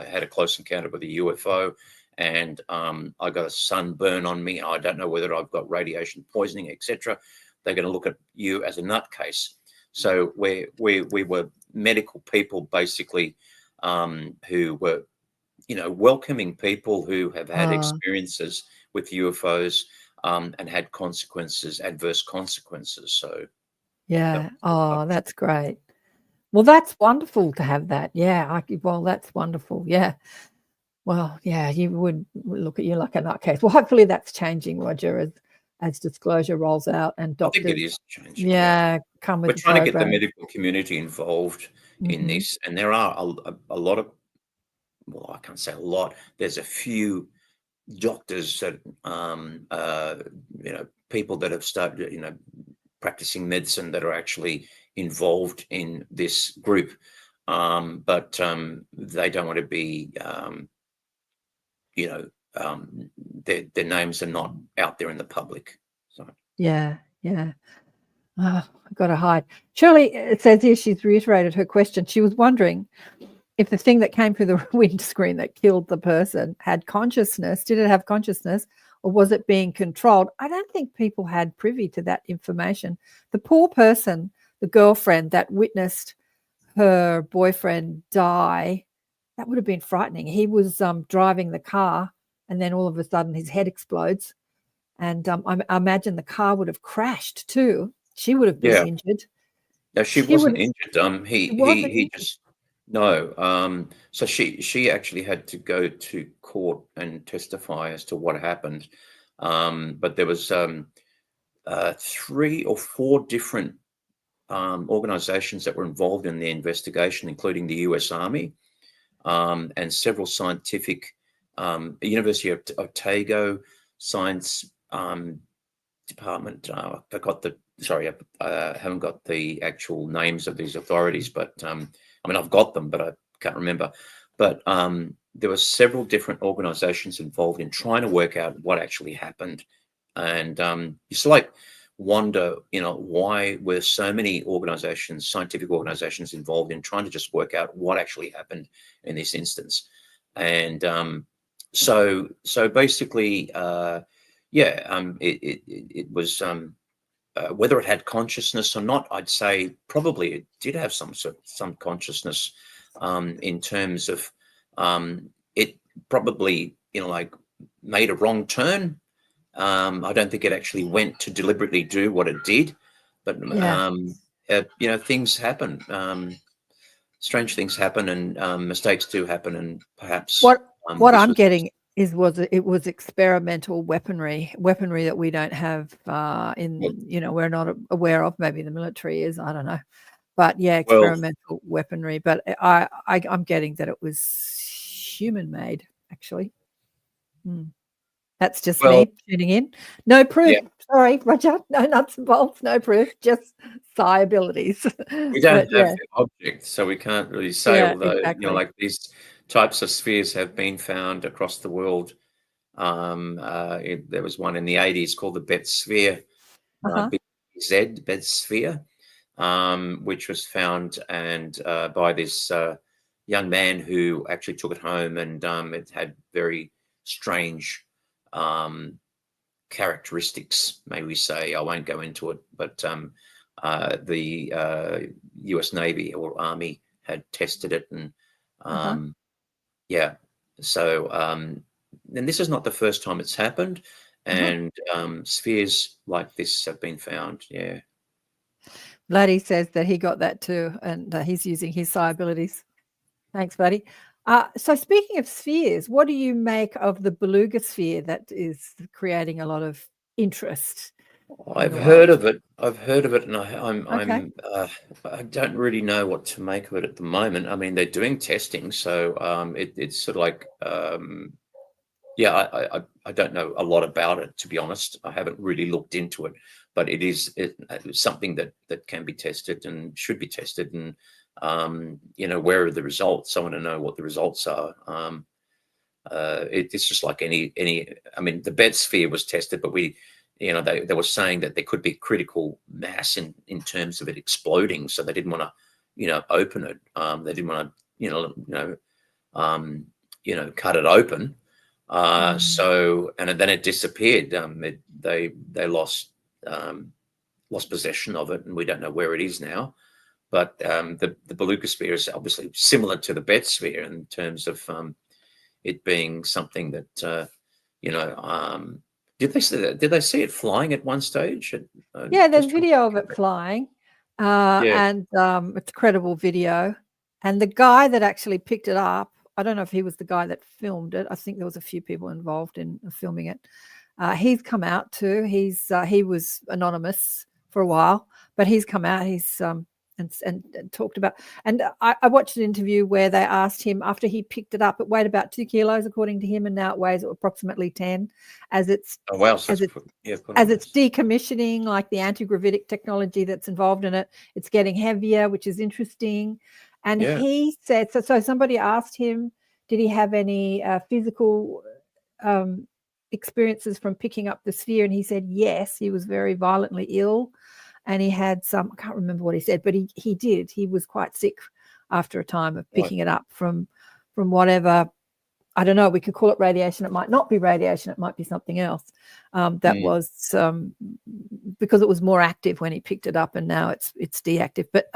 had a close encounter with a UFO and I got a sunburn on me, I don't know whether I've got radiation poisoning, etc. They're going to look at you as a nutcase. So we were medical people, basically, who were, welcoming people who have had experiences with UFOs and had adverse consequences. So, that's great. Well, that's wonderful to have that. Yeah, that's wonderful. Yeah. Well, yeah, you would look at you like a nutcase. Well, hopefully that's changing, Roger, as disclosure rolls out and doctors. I think it is changing. Come with. We're trying to get the medical community involved in this, and there are a lot of well, I can't say a lot. There's a few doctors that, people that have started, practicing medicine that are actually involved in this group. But they don't want to be, their names are not out there in the public. So yeah. Oh, I've got to hide. Shirley, it says here she's reiterated her question. She was wondering if the thing that came through the windscreen that killed the person had consciousness. Did it have consciousness, or was it being controlled? I don't think people had privy to that information. The poor person, the girlfriend that witnessed her boyfriend die, that would have been frightening. He was driving the car, and then all of a sudden his head explodes. And I imagine the car would have crashed too. She would have been injured. No, she wasn't injured. He just no. So she actually had to go to court and testify as to what happened. But there was 3 or 4 different organizations that were involved in the investigation, including the US Army and several scientific, University of Otago Science Department. I haven't got the actual names of these authorities, but I've got them, but I can't remember. But there were several different organizations involved in trying to work out what actually happened. And you just wonder, why were so many organizations, scientific organizations, involved in trying to just work out what actually happened in this instance. And so basically, it was whether it had consciousness or not. I'd say probably it did have some consciousness in terms of it probably made a wrong turn. I don't think it actually went to deliberately do what it did, but things happen. Strange things happen, and mistakes do happen, and perhaps what I'm getting is it was experimental weaponry that we don't have we're not aware of. Maybe the military is, I don't know, but experimental weaponry. But I'm getting that it was human made, actually. That's just me tuning in. No proof. Yeah. Sorry, Roger. No nuts and bolts. No proof. Just psi abilities. We don't have the object, so we can't really say. Although exactly. These types of spheres have been found across the world. There was one in the 80s called the Bet sphere, Bet sphere, which was found and by this young man who actually took it home, and it had very strange characteristics, may we say. I won't go into it, but the US Navy or Army had tested it, and so and this is not the first time it's happened, and spheres like this have been found. Vladdy says that he got that too, and he's using his psi abilities. Thanks, Vladdy. So speaking of spheres, what do you make of the beluga sphere that is creating a lot of interest? I've heard of it, and I don't really know what to make of it at the moment. I mean, they're doing testing, so it's sort of like, I don't know a lot about it, to be honest. I haven't really looked into it, but it's something that can be tested and should be tested, and where are the results? I want to know what the results are. It's just like any. I mean, the Bet sphere was tested, but they were saying that there could be critical mass in terms of it exploding, so they didn't want to, open it. They didn't want to, cut it open. So, and then it disappeared. They lost possession of it, and we don't know where it is now. But the beluga sphere is obviously similar to the Bet sphere in terms of it being something that did they see it flying at one stage? There's video of it flying, and it's a credible video. And the guy that actually picked it up, I don't know if he was the guy that filmed it. I think there was a few people involved in filming it. He's come out too. He was anonymous for a while, but he's come out. He's and talked about. And I watched an interview where they asked him, after he picked it up, it weighed about 2 kilos according to him, and now it weighs approximately 10 as it's decommissioning, like the anti-gravitic technology that's involved in it. It's getting heavier, which is interesting. And he said, so somebody asked him, did he have any physical experiences from picking up the sphere? And he said yes, he was very violently ill, and he had some, I can't remember what he said, but he did. He was quite sick after a time of picking it up from whatever, I don't know, we could call it radiation. It might not be radiation. It might be something else that was because it was more active when he picked it up, and now it's deactive. But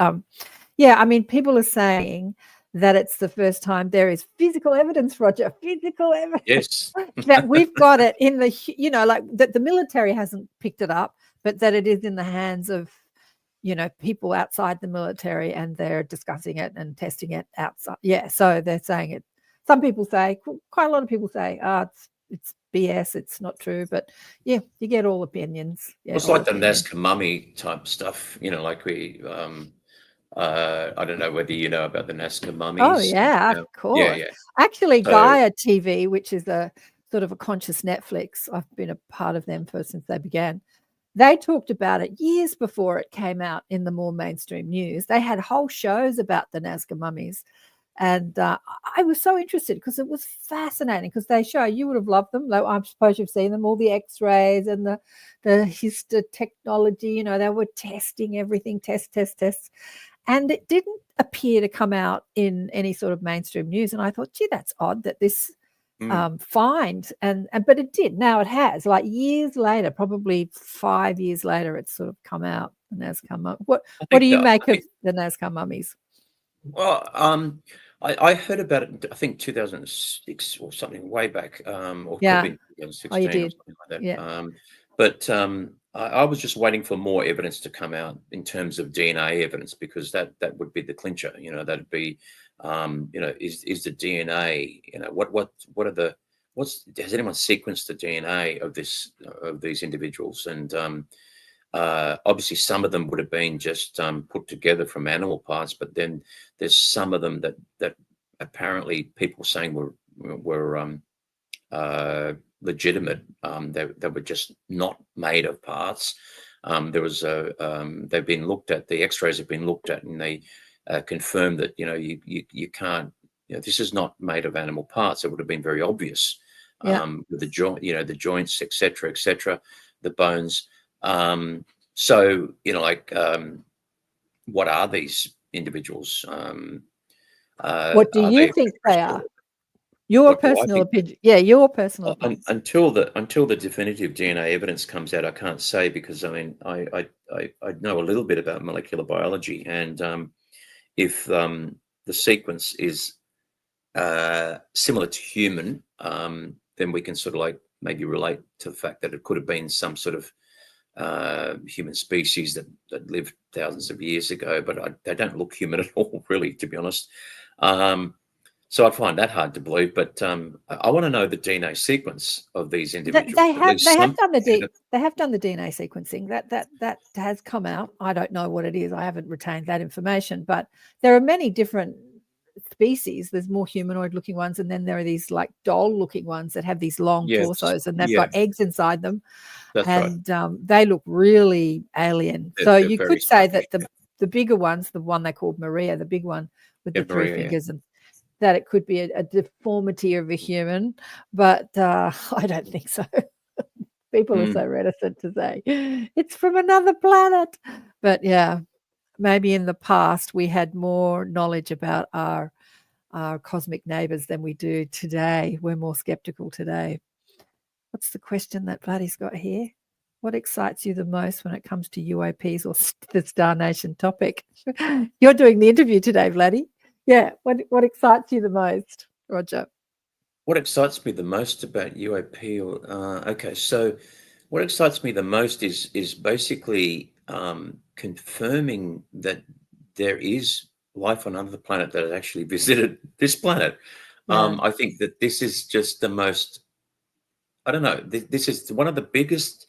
yeah, I mean, people are saying that it's the first time there is physical evidence, Roger, physical evidence that we've got it in the, you know, like that the military hasn't picked it up, but that it is in the hands of, you know, people outside the military, and they're discussing it and testing it outside. Yeah, so they're saying it. Some people say, quite a lot of people say, it's BS, it's not true. But yeah, you get all opinions. Yeah, it's like the Nazca mummy type stuff, you know, like we. I don't know whether you know about the Nazca mummies. Oh yeah, of course. Yeah. Actually, Gaia TV, which is a sort of a conscious Netflix, I've been a part of them since they began. They talked about it years before it came out in the more mainstream news. They had whole shows about the Nazca mummies. And I was so interested because it was fascinating, because they show, you would have loved them. I suppose you've seen them, all the x-rays and the histotechnology, you know, they were testing everything, tests. And it didn't appear to come out in any sort of mainstream news. And I thought, gee, that's odd that this find, but it did. Now it has, like years later, probably 5 years later, it's sort of come out. The Nazca mummies. What do you make of the Nazca mummies? Well, I heard about it, I think 2006 or something, way back, or could be 2016 you did. or something like that. But I was just waiting for more evidence to come out in terms of DNA evidence, because that would be the clincher. You know, that'd be, you know, is the DNA, you know, has anyone sequenced the DNA of these individuals? And obviously some of them would have been just put together from animal parts, but then there's some of them that apparently people saying were legitimate. They were just not made of parts. There was they've been looked at, the x-rays have been looked at, and they confirmed that, you know, you can't, you know, this is not made of animal parts. It would have been very obvious with the joint, you know, the joints, etc., the bones. So, you know, like, what are these individuals? What do you think they are? Your personal opinion. Yeah, your personal opinion. Until the definitive DNA evidence comes out, I can't say, because I mean, I know a little bit about molecular biology, and if the sequence is similar to human, then we can sort of like maybe relate to the fact that it could have been some sort of human species that lived thousands of years ago, but they don't look human at all, really, to be honest. So I find that hard to believe, but I want to know the DNA sequence of these individuals. They have done the DNA sequencing. That has come out. I don't know what it is. I haven't retained that information, but there are many different species. There's more humanoid looking ones, and then there are these like doll looking ones that have these long torsos, and they've got eggs inside them. That's and right. They look really alien. So you could say that the bigger ones, the one they called Maria, the big one with the three fingers, and that it could be a deformity of a human, but I don't think so. People are so reticent to say it's from another planet. But yeah, maybe in the past we had more knowledge about our cosmic neighbors than we do today. We're more skeptical today. What's the question that Vladdy's got here? What excites you the most when it comes to UAPs or the Star Nation topic? You're doing the interview today, Vladdy. Yeah, what excites you the most, Roger? What excites me the most about UAP? Okay, so what excites me the most is basically confirming that there is life on another planet that has actually visited this planet. Yeah. I think that this is just the most, I don't know, this is one of the biggest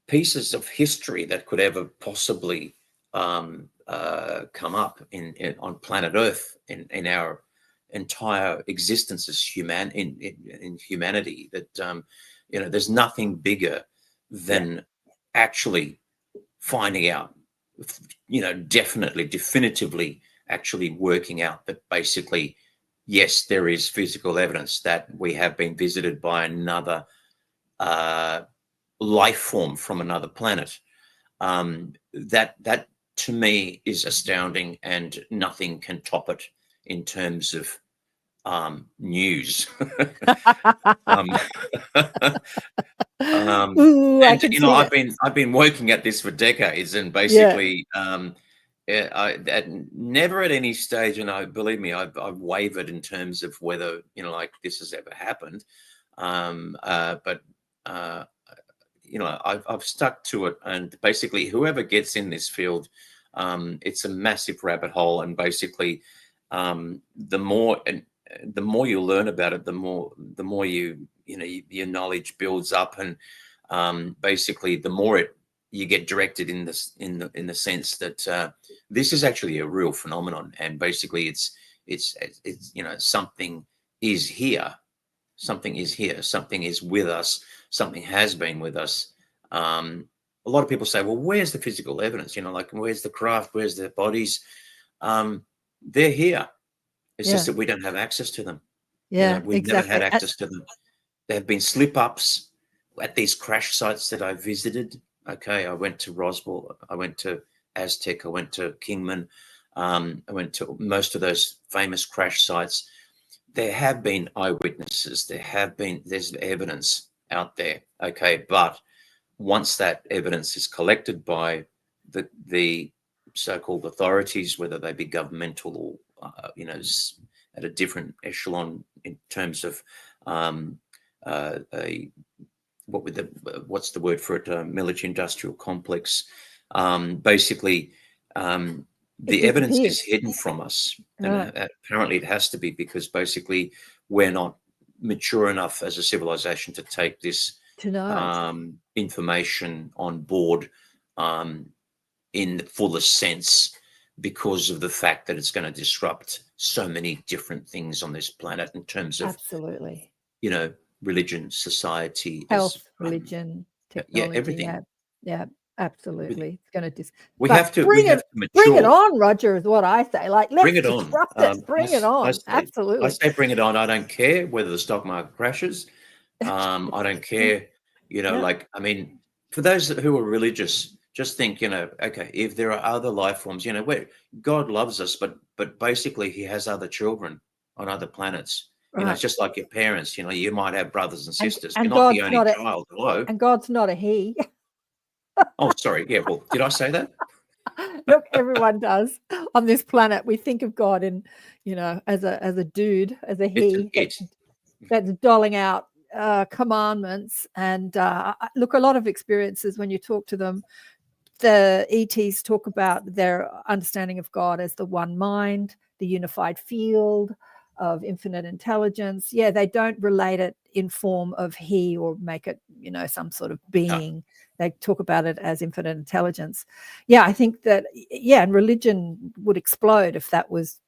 pieces of history that could ever possibly come up on planet Earth in our entire existence as in humanity. That there's nothing bigger than actually finding out, definitively actually working out that basically, yes, there is physical evidence that we have been visited by another life form from another planet. That to me is astounding, and nothing can top it in terms of news. Ooh, I can see I've been working at this for decades, and basically, never at any stage, and believe me, I've wavered in terms of whether like this has ever happened, but I've stuck to it, and basically, whoever gets in this field, it's a massive rabbit hole, and basically, the more you learn about it, the more your knowledge builds up, and basically the more you get directed in the sense that this is actually a real phenomenon, and basically it's something is here, something is with us, something has been with us. A lot of people say, well, where's the physical evidence? Like, where's the craft? Where's the bodies? They're here. It's just that we don't have access to them. We've never had access to them. There have been slip-ups at these crash sites that I visited. Okay, I went to Roswell, I went to Aztec, I went to Kingman, I went to most of those famous crash sites. There have been eyewitnesses. There's evidence out there. Okay, but once that evidence is collected by the so-called authorities, whether they be governmental or at a different echelon in terms of what's the word for it? Military-industrial complex. Basically, the evidence is hidden from us, and apparently it has to be, because basically we're not mature enough as a civilization to take this information on board in the fullest sense, because of the fact that it's going to disrupt so many different things on this planet in terms of religion, society, health, religion, technology, everything. Yeah, absolutely. It's going to we have to mature. Bring it on, Roger, is what I say. Like, let's bring it disrupt on. it. Bring it on. Absolutely. I say bring it on. I don't care whether the stock market crashes. I don't care. Like, I mean, for those who are religious, just think, okay, if there are other life forms, where God loves us, but basically he has other children on other planets. It's just like your parents, you might have brothers and sisters. And you're not God's the only child. Hello. And God's not a he. Oh, sorry. Yeah. Well, did I say that? Look, everyone does on this planet. We think of God in, as a dude, as a he that's doling out commandments. And look, a lot of experiences when you talk to them, the ETs talk about their understanding of God as the one mind, the unified field of infinite intelligence. Yeah, they don't relate it in form of he or make it, some sort of being. No. They talk about it as infinite intelligence. Yeah, I think that, and religion would explode if that was,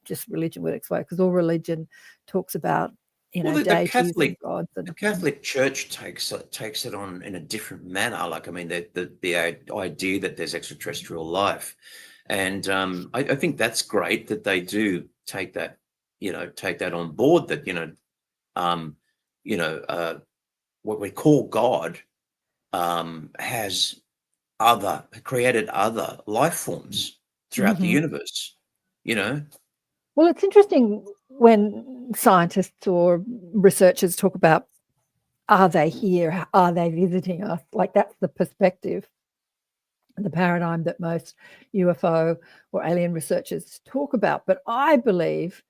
just religion would explode, because all religion talks about, deities and gods. And the Catholic Church takes it on in a different manner. Like, I mean, the idea that there's extraterrestrial life, and I think that's great that they do take that on board. That what we call God has created other life forms throughout the universe. Well, it's interesting when scientists or researchers talk about, are they here? Are they visiting us? Like, that's the perspective, the paradigm that most UFO or alien researchers talk about. But I believe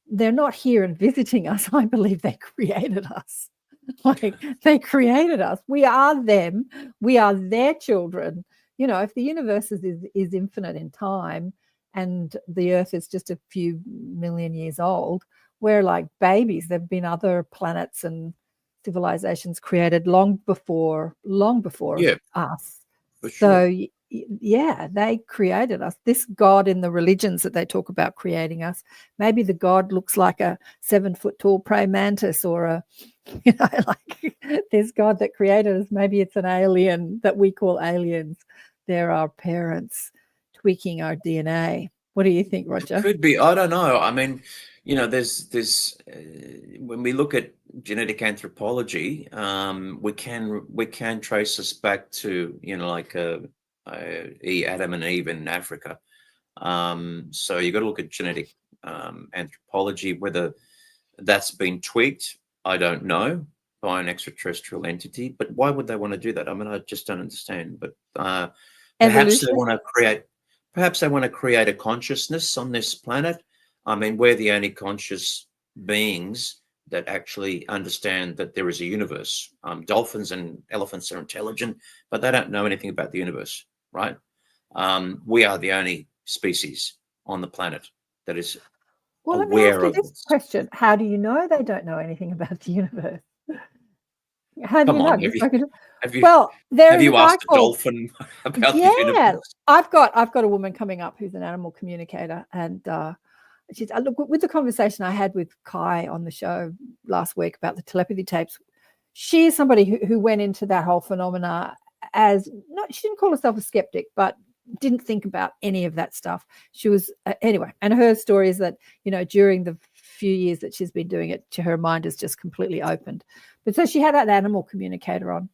they're not here and visiting us. I believe they created us. Like, they created us. We are them. We are their children. If the universe is infinite in time, and the Earth is just a few million years old, we're like babies. There have been other planets and civilizations created long before us. For sure. So yeah, they created us. This God in the religions that they talk about creating us, maybe the God looks like a 7-foot tall praying mantis, or a, like this God that created us. Maybe it's an alien that we call aliens. They're our parents tweaking our DNA. What do you think, Roger? It could be. I don't know. I mean, there's when we look at genetic anthropology, we can trace this back to like Adam and Eve in Africa. So you got to look at genetic anthropology. Whether that's been tweaked, I don't know, by an extraterrestrial entity. But why would they want to do that? I mean, I just don't understand. But perhaps they want to create. Perhaps they want to create a consciousness on this planet. I mean, we're the only conscious beings that actually understand that there is a universe. Dolphins and elephants are intelligent, but they don't know anything about the universe, right? We are the only species on the planet that is aware of this question. How do you know they don't know anything about the universe? How do you know? Have you asked a dolphin about the universe? I've got a woman coming up who's an animal communicator, and she's look, with the conversation I had with Kai on the show last week about the telepathy tapes. She is somebody who went into that whole phenomena as she didn't call herself a skeptic, but didn't think about any of that stuff. She was anyway, and her story is that during the few years that she's been doing it, her mind is just completely opened. But so she had an animal communicator on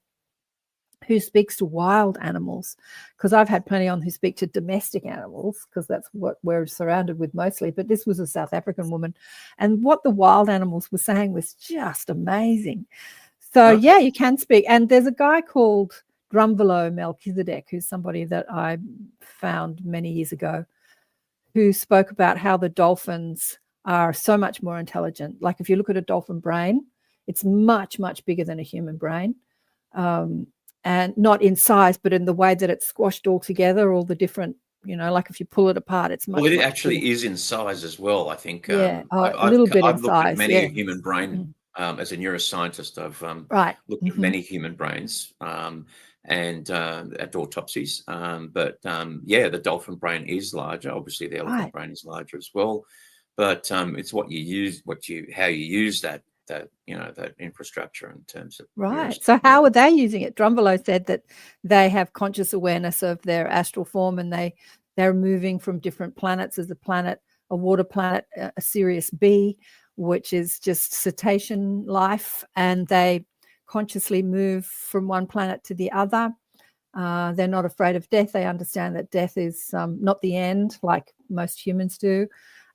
who speaks to wild animals, because I've had plenty on who speak to domestic animals, because that's what we're surrounded with mostly. But this was a South African woman, and what the wild animals were saying was just amazing. So yeah, you can speak. And there's a guy called Drumvalo Melchizedek, who's somebody that I found many years ago, who spoke about how the dolphins are so much more intelligent. Like if you look at a dolphin brain, it's much, much bigger than a human brain. And not in size, but in the way that it's squashed all together, all the different, like if you pull it apart, it's much. Well, it actually is in size as well, I think. Yeah, a little bit in size. I've looked at many human brain, as a neuroscientist, I've looked at many human brains and at autopsies. But the dolphin brain is larger. Obviously, the elephant brain is larger as well. But it's what you use, how you use that infrastructure in terms of So how are they using it? Drumvalo said that they have conscious awareness of their astral form, and they're moving from different planets. As a water planet, a Sirius B, which is just cetacean life, and they consciously move from one planet to the other. They're not afraid of death. They understand that death is not the end, like most humans do.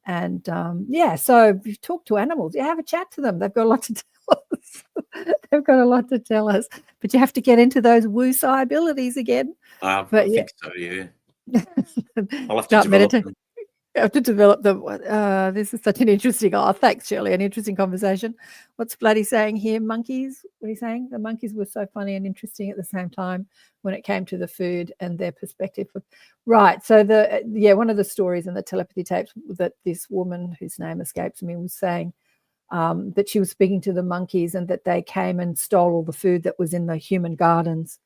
And so if you talk to animals, you have a chat to them. They've got a lot to tell us. But you have to get into those woo-sci abilities again. I think so, yeah. I'll have to develop them. You have to develop them. This is such an interesting. Oh, thanks, Shirley. An interesting conversation. What's Bloody saying here? Monkeys? What are you saying? The monkeys were so funny and interesting at the same time when it came to the food and their perspective. Right. So one of the stories in the telepathy tapes that this woman, whose name escapes me, was saying that she was speaking to the monkeys and that they came and stole all the food that was in the human gardens,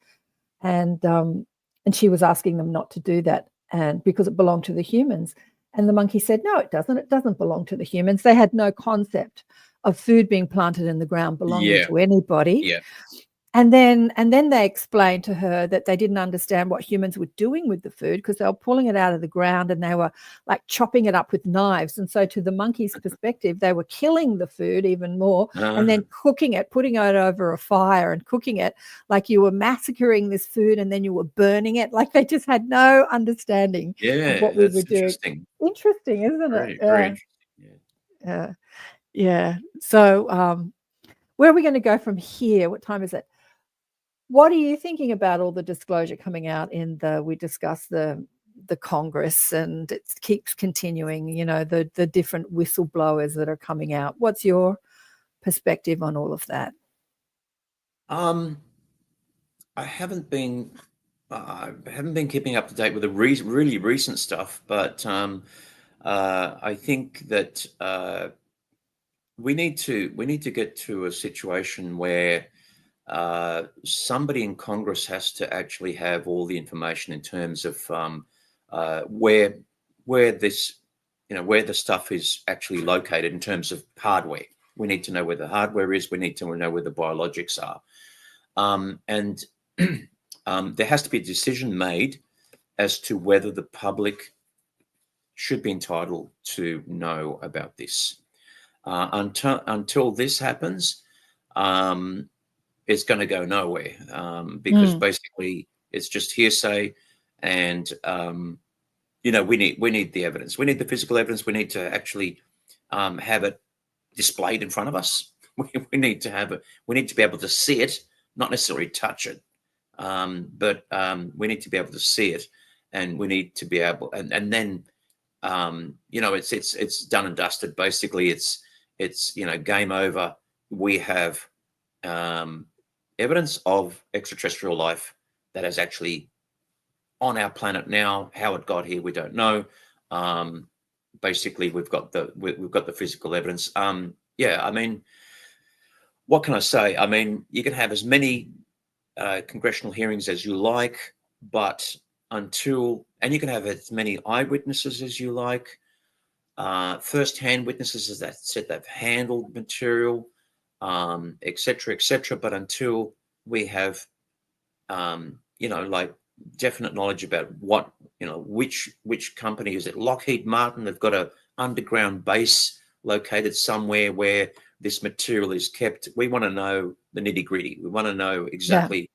and she was asking them not to do that, and because it belonged to the humans. And the monkey said, no, it doesn't. It doesn't belong to the humans. They had no concept of food being planted in the ground belonging to anybody. Yeah. And then they explained to her that they didn't understand what humans were doing with the food, because they were pulling it out of the ground and they were like chopping it up with knives. And so to the monkey's perspective, they were killing the food even more and then cooking it, putting it over a fire and cooking it like you were massacring this food, and then you were burning it. Like they just had no understanding of what we were doing. Interesting, isn't it? Very interesting. Yeah. So where are we going to go from here? What time is it? What are you thinking about all the disclosure coming out we discussed the Congress, and it keeps continuing, the different whistleblowers that are coming out. What's your perspective on all of that? I haven't been keeping up to date with the really recent stuff, but I think that we need to get to a situation where somebody in Congress has to actually have all the information in terms of where this, where the stuff is actually located in terms of hardware. We need to know where the hardware is. We need to know where the biologics are. And there has to be a decision made as to whether the public should be entitled to know about this. Until this happens, it's going to go nowhere, because basically it's just hearsay, and we need the evidence. We need the physical evidence. We need to actually have it displayed in front of us. We need to have it. We need to be able to see it, not necessarily touch it, but we need to be able to see it, and we need to be able, and then it's done and dusted. Basically, it's game over. We have evidence of extraterrestrial life that is actually on our planet now. How it got here, we don't know. Basically, we've got the physical evidence. I mean, what can I say? I mean, you can have as many congressional hearings as you like, but and you can have as many eyewitnesses as you like, first-hand witnesses that said they've handled material, et cetera, but until we have, definite knowledge about what, which company is it? Lockheed Martin, they've got an underground base located somewhere where this material is kept. We want to know the nitty-gritty. We want to know exactly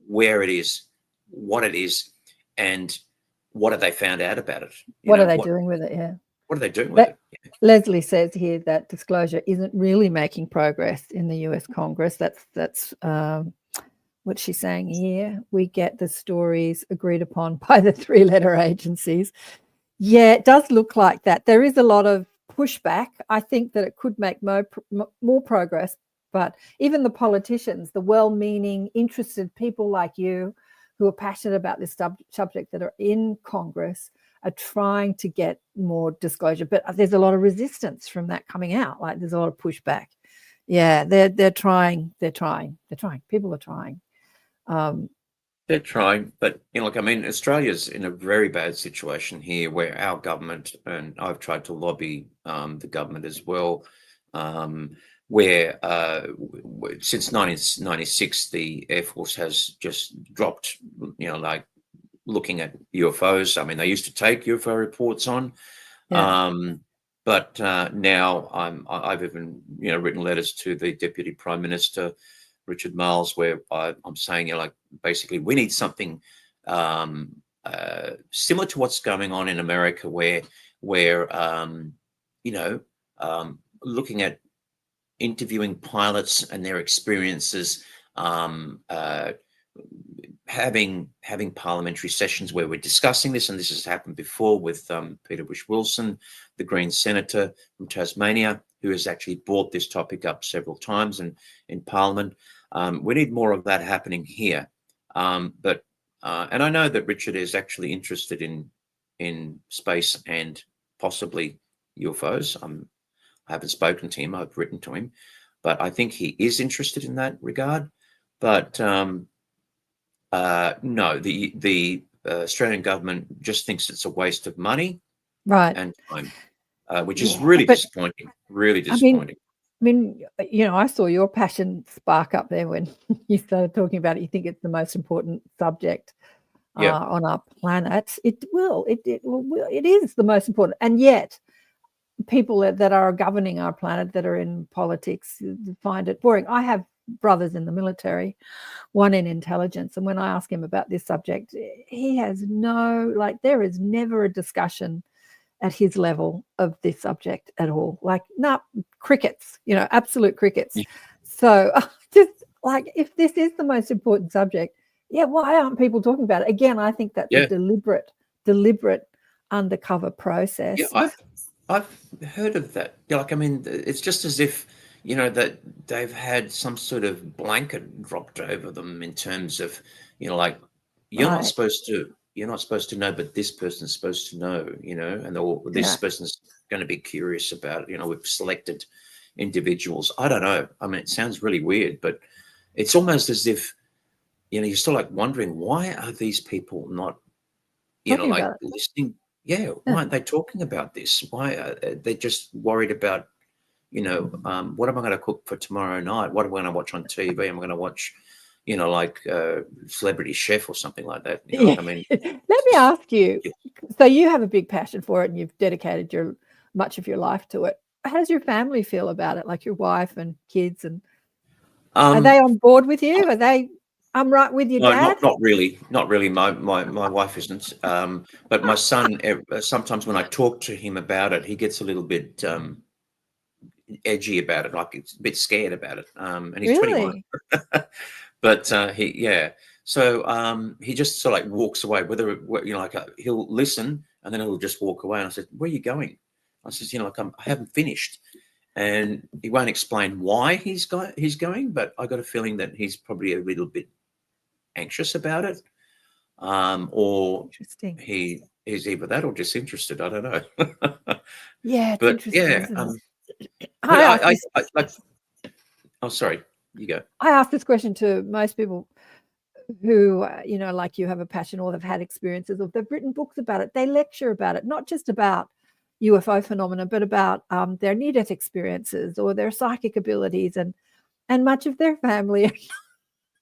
where it is, what it is, and what have they found out about it? What are they doing with it? Yeah. What are they doing with it? Yeah. Leslie says here that disclosure isn't really making progress in the US Congress. That's what she's saying here. We get the stories agreed upon by the three-letter agencies. Yeah, it does look like that. There is a lot of pushback. I think that it could make more progress, but even the politicians, the well-meaning, interested people like you who are passionate about this subject that are in Congress are trying to get more disclosure. But there's a lot of resistance from that coming out. Like there's a lot of pushback. Yeah, they're trying. People are trying. They're trying, but Australia's in a very bad situation here, where our government, and I've tried to lobby the government as well, where since 1996 the Air Force has just dropped, looking at UFOs. I mean, they used to take UFO reports on, but now I've even written letters to the Deputy Prime Minister Richard Marles, where I'm saying, basically we need something similar to what's going on in America, where looking at interviewing pilots and their experiences, having parliamentary sessions where we're discussing this, and this has happened before with Peter Bush-Wilson, the Green senator from Tasmania, who has actually brought this topic up several times in Parliament. We need more of that happening here. But I know that Richard is actually interested in space and possibly UFOs. I haven't spoken to him. I've written to him, but I think he is interested in that regard. But no, the Australian government just thinks it's a waste of money, and time, which is really disappointing. Really disappointing. I mean, I saw your passion spark up there when you started talking about it. You think it's the most important subject on our planet. It is the most important, and yet people that are governing our planet, that are in politics, find it boring. I have brothers in the military, one in intelligence, and when I ask him about this subject, he has there is never a discussion at his level of this subject at all. Crickets, absolute crickets. Yeah. So just if this is the most important subject, why aren't people talking about it? Again, I think that's a deliberate undercover process. Yeah, I've heard of that. It's just as if that they've had some sort of blanket dropped over them in terms of you're not supposed to know, but this person's supposed to know, and this person's going to be curious about it. We've selected individuals. I don't know. I mean, it sounds really weird, but it's almost as if, you're still like wondering, why are these people not, Talking like about it. listening? Yeah, why aren't they talking about this? Why are they just worried about, what am I going to cook for tomorrow night? What am I going to watch on TV? Am I going to watch, like Celebrity Chef or something like that? I mean, let me ask you. So you have a big passion for it, and you've dedicated much of your life to it. How does your family feel about it? Like your wife and kids, and are they on board with you? Are they? I'm right with your dad. Not really. Not really. My wife isn't. But my son, sometimes when I talk to him about it, he gets a little bit edgy about it, like it's a bit scared about it. And he's 21. But so he just sort of like walks away. He'll listen and then he'll just walk away. And I said, "Where are you going?" I says, I haven't finished. And he won't explain why he's going, but I got a feeling that he's probably a little bit anxious about it, or Interesting. he is either that or disinterested. I don't know. Yeah, it's but interesting. Oh, sorry, you go. I ask this question to most people who, like you, have a passion or they've had experiences or they've written books about it. They lecture about it, not just about UFO phenomena, but about their near-death experiences or their psychic abilities, and much of their family are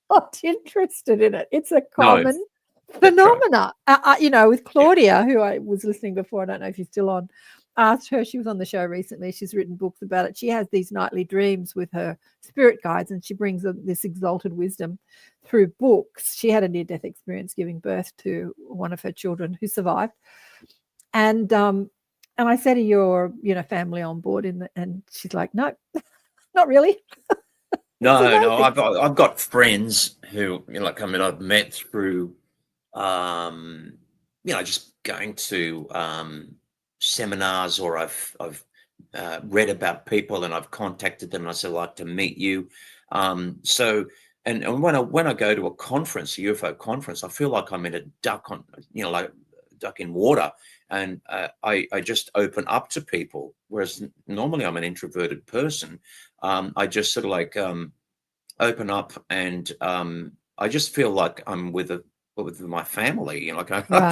not interested in it. It's a common phenomena. Right. With Claudia, who I was listening before, I don't know if you're still on, asked her, she was on the show recently, she's written books about it. She has these nightly dreams with her spirit guides, and she brings this exalted wisdom through books. She had a near-death experience giving birth to one of her children who survived. And I said, "Are your family on board?" And she's like, "No, not really." No. I've got friends who I've met through just going to seminars, or I've read about people and I've contacted them and I said, "I'd like to meet you." So and when I go to a conference, a UFO conference, I feel like I'm in a duck in water, and I just open up to people, whereas normally I'm an introverted person. I just sort of open up, and I just feel like I'm with my family. I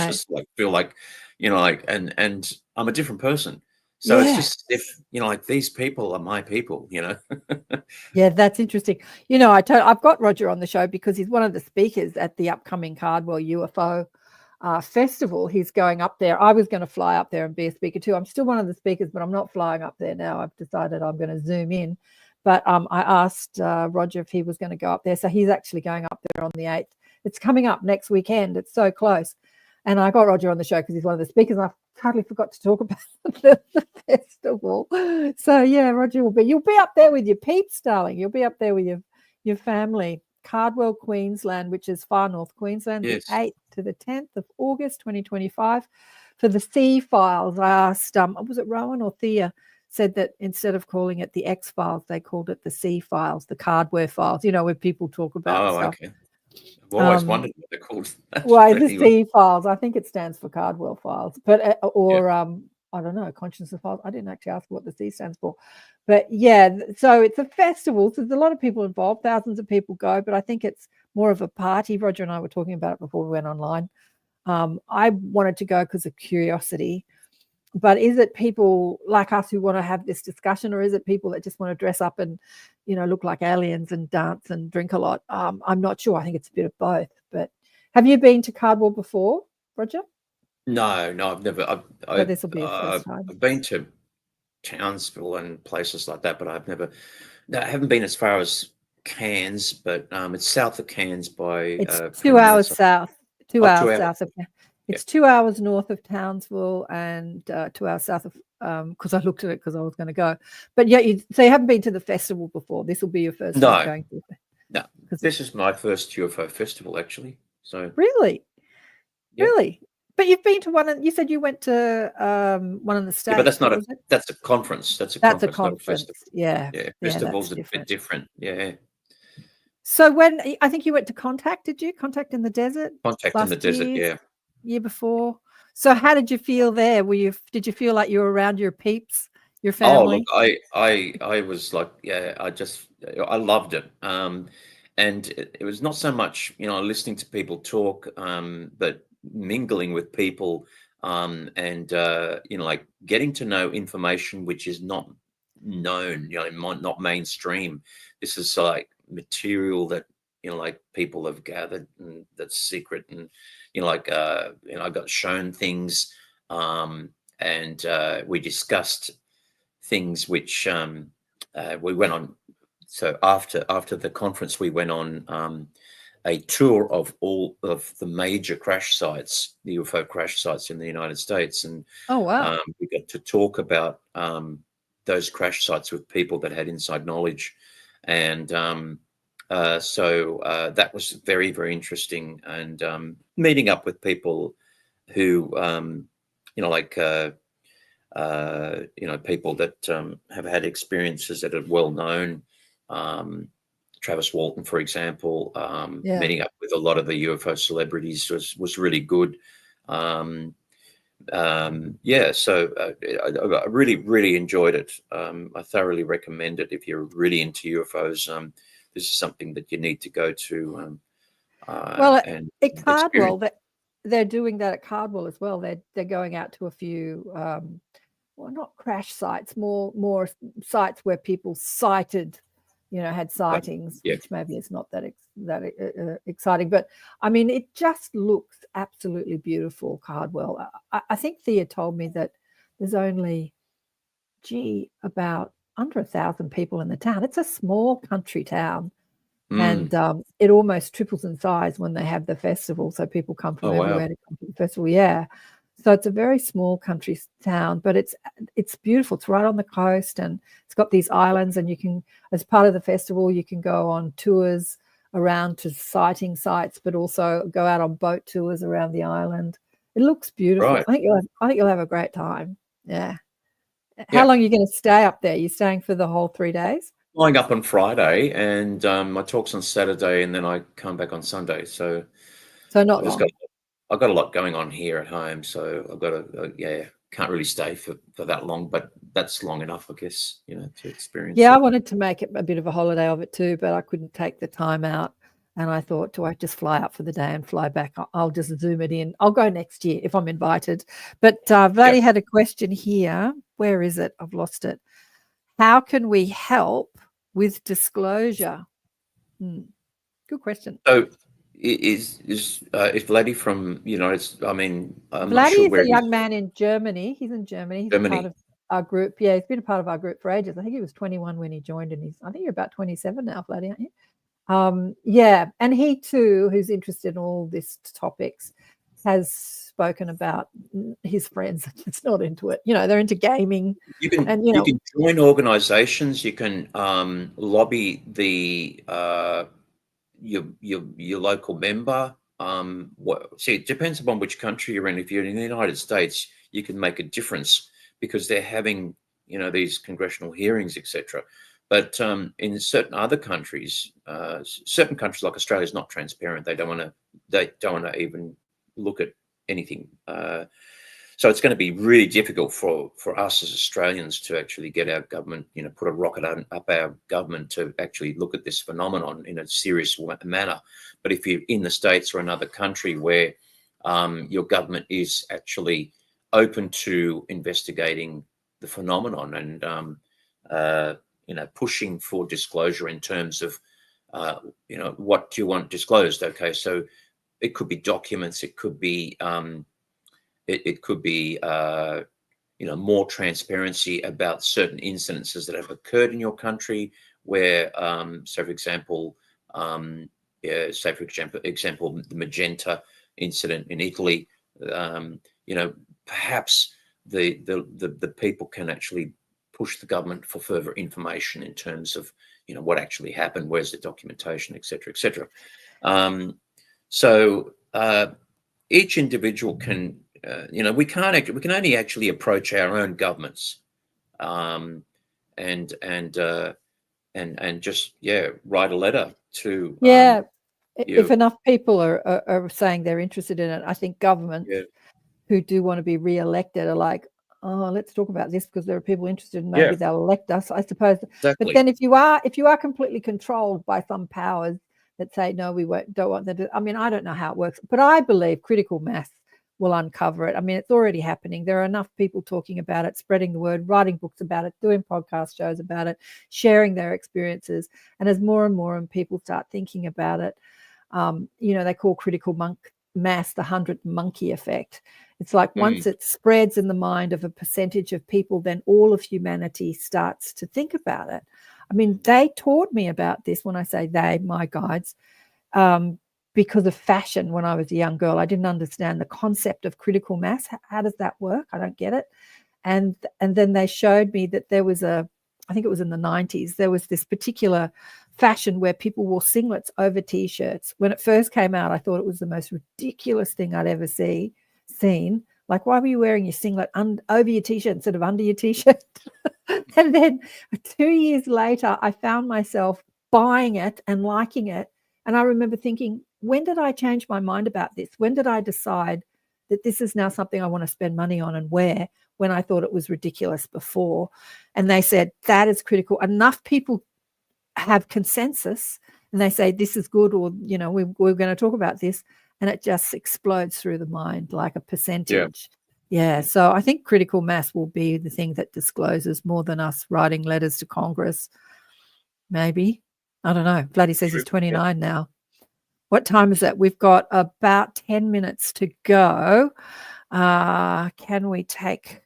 just feel like, and I'm a different person. So it's just if these people are my people. Yeah, that's interesting. I've got Roger on the show because he's one of the speakers at the upcoming Cardwell UFO festival. He's going up there. I was going to fly up there and be a speaker too. I'm still one of the speakers, but I'm not flying up there now. I've decided I'm going to Zoom in. But I asked Roger if he was going to go up there. So he's actually going up there on the 8th. It's coming up next weekend. It's so close. And I got Roger on the show because he's one of the speakers. And I totally forgot to talk about the festival. So yeah, Roger you'll be up there with your peeps, darling. You'll be up there with your family. Cardwell, Queensland, which is far north Queensland, the 8th to the 10th of August 2025. For the C Files, I asked, was it Rowan or Thea, said that instead of calling it the X Files, they called it the C Files, the Cardware Files, where people talk about stuff. Okay. I've always wondered what they're called. Well, the C Files, I think it stands for Cardwell Files, but I don't know, Consciousness Files. I didn't actually ask what the C stands for. But yeah, so it's a festival. So there's a lot of people involved. Thousands of people go, but I think it's more of a party. Roger and I were talking about it before we went online. I wanted to go because of curiosity. But is it people like us who want to have this discussion, or is it people that just want to dress up and, look like aliens and dance and drink a lot? I'm not sure. I think it's a bit of both. But have you been to Cardwell before, Roger? No, I've never. So this will be a first time. I've been to Townsville and places like that, but I haven't been as far as Cairns, but it's south of Cairns by. It's 2 hours south. 2 hours south of. It's 2 hours north of Townsville and 2 hours south of. Because I looked at it because I was going to go, but yeah. So you haven't been to the festival before. This will be your first time going to. No, this is my first UFO festival actually. So really. But you've been to one, and you said you went to one in the States. Yeah, but that's a conference. That's a conference. Not a festival. Yeah. Festivals are a bit different. Yeah. So when I think you went to Contact, did you? Contact in the Desert? Contact in the Desert, yeah. Year before. So how did you feel there? Did you feel like you were around your peeps, your family? Oh, look, I was like, I loved it. and it was not so much, listening to people talk, but mingling with people, and like getting to know information which is not known, not mainstream. This is like material that like people have gathered, and that's secret, and I got shown things, and we discussed things which we went on. So after the conference, we went on a tour of all of the major crash sites, the UFO crash sites in the United States, and Oh, wow. we got to talk about those crash sites with people that had inside knowledge, and so that was very, very interesting. And meeting up with people who, people that have had experiences that are well known. Travis Walton, for example, meeting up with a lot of the UFO celebrities was really good. So I really, really enjoyed it. I thoroughly recommend it if you're really into UFOs. This is something that you need to go to. At Cardwell, they're doing that at Cardwell as well. They're going out to a few, not crash sites, more sites where people cited, had sightings, which maybe it's not that exciting. But I mean, it just looks absolutely beautiful, Cardwell. I think Thea told me that there's only, about under 1,000 people in the town. It's a small country town. And it almost triples in size when they have the festival. So people come from everywhere to come to the festival. Yeah. So it's a very small country town, but it's beautiful. It's right on the coast, and it's got these islands, and you can, as part of the festival, you can go on tours around to sighting sites, but also go out on boat tours around the island. It looks beautiful. Right. I think you'll have a great time. Yeah. How long are you going to stay up there? Are you staying for the whole 3 days? Flying up on Friday, and my talk's on Saturday, and then I come back on Sunday. So not long. I've got a lot going on here at home, so I've got to, can't really stay for that long, but that's long enough, I guess, to experience. Yeah, I wanted to make it a bit of a holiday of it too, but I couldn't take the time out. And I thought, do I just fly up for the day and fly back? I'll just zoom it in. I'll go next year if I'm invited. But Vladdy had a question here. Where is it? I've lost it. How can we help with disclosure? Good question. So is Vladdy from United States? I mean, I'm Vladdy not sure is where a young man in Germany. He's in Germany. He's part of our group. Yeah, he's been a part of our group for ages. I think he was 21 when he joined, and I think you're about 27 now, Vladdy, aren't you? And he too, who's interested in all these topics, has spoken about his friends that's not into it. They're into gaming. You can join organizations. You can lobby the your local member. It depends upon which country you're in. If you're in the United States, you can make a difference because they're having these congressional hearings, etc. But in certain other countries, certain countries like Australia is not transparent. They don't want to even look at anything. So it's going to be really difficult for us as Australians to actually get our government, put a rocket up our government to actually look at this phenomenon in a serious manner. But if you're in the States or another country where your government is actually open to investigating the phenomenon and pushing for disclosure in terms of what do you want disclosed? Okay, so it could be documents, it could be more transparency about certain incidences that have occurred in your country where, for example, the Magenta incident in Italy, perhaps the people can actually push the government for further information in terms of, what actually happened, where's the documentation, et cetera, et cetera. So each individual can, we can only actually approach our own governments, and just write a letter to if enough people are saying they're interested in it. I think governments who do want to be re-elected are like, oh, let's talk about this because there are people interested and maybe they'll elect us, I suppose. Exactly. But then if you are completely controlled by some powers, that say, no, we don't want that. I mean, I don't know how it works, but I believe critical mass will uncover it. I mean, it's already happening. There are enough people talking about it, spreading the word, writing books about it, doing podcast shows about it, sharing their experiences. And as more and more people start thinking about it, they call critical mass the 100th monkey effect. It's like once it spreads in the mind of a percentage of people, then all of humanity starts to think about it. I mean, they taught me about this. When I say they, my guides, because of fashion. When I was a young girl, I didn't understand the concept of critical mass. How does that work? I don't get it. And then they showed me that there was I think it was in the 90s, there was this particular fashion where people wore singlets over T-shirts. When it first came out, I thought it was the most ridiculous thing I'd ever seen. Like, why were you wearing your singlet over your T-shirt instead of under your T-shirt? And then 2 years later, I found myself buying it and liking it. And I remember thinking, when did I change my mind about this? When did I decide that this is now something I want to spend money on and wear, when I thought it was ridiculous before? And they said, that is critical. Enough people have consensus and they say, this is good, or, we're going to talk about this. And it just explodes through the mind like a percentage. Yeah. So I think critical mass will be the thing that discloses more than us writing letters to Congress. Maybe. I don't know. Bloody says he's 29 now. What time is it? We've got about 10 minutes to go. Can we take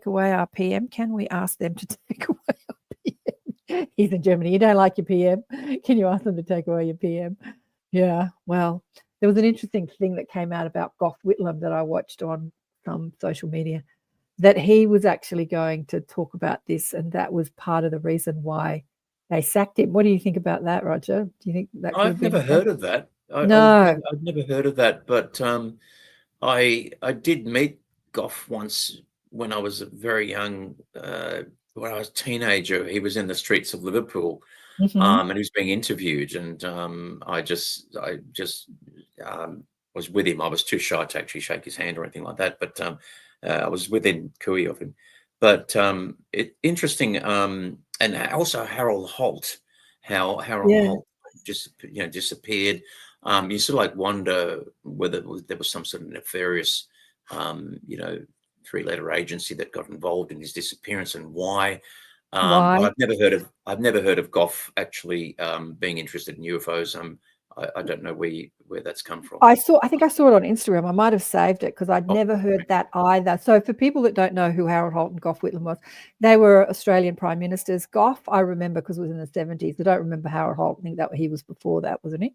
away our PM? Can we ask them to take away our PM? He's in Germany. You don't like your PM? Can you ask them to take away your PM? Yeah. Well, there was an interesting thing that came out about Gough Whitlam that I watched on some social media, that he was actually going to talk about this, and that was part of the reason why they sacked him. What do you think about that, Roger? Do you think that could I've never heard of that. No. I've never heard of that, but I did meet Gough once when I was very young, when I was a teenager. He was in the streets of Liverpool, and he was being interviewed, and I just was with him. I was too shy to actually shake his hand or anything like that, but I was within cooey of him. But interesting, and also Harold Holt, how Harold Holt just disappeared. You sort of like wonder whether there was some sort of nefarious, three-letter agency that got involved in his disappearance, and why. Why? I've never heard of Gough actually being interested in UFOs. I don't know where that's come from. I think I saw it on Instagram. I might have saved it because I'd never heard that either. So for people that don't know who Harold Holt and Gough Whitlam was, they were Australian prime ministers. Gough, I remember because it was in the 70s. I don't remember Harold Holt. I think that he was before that, wasn't he?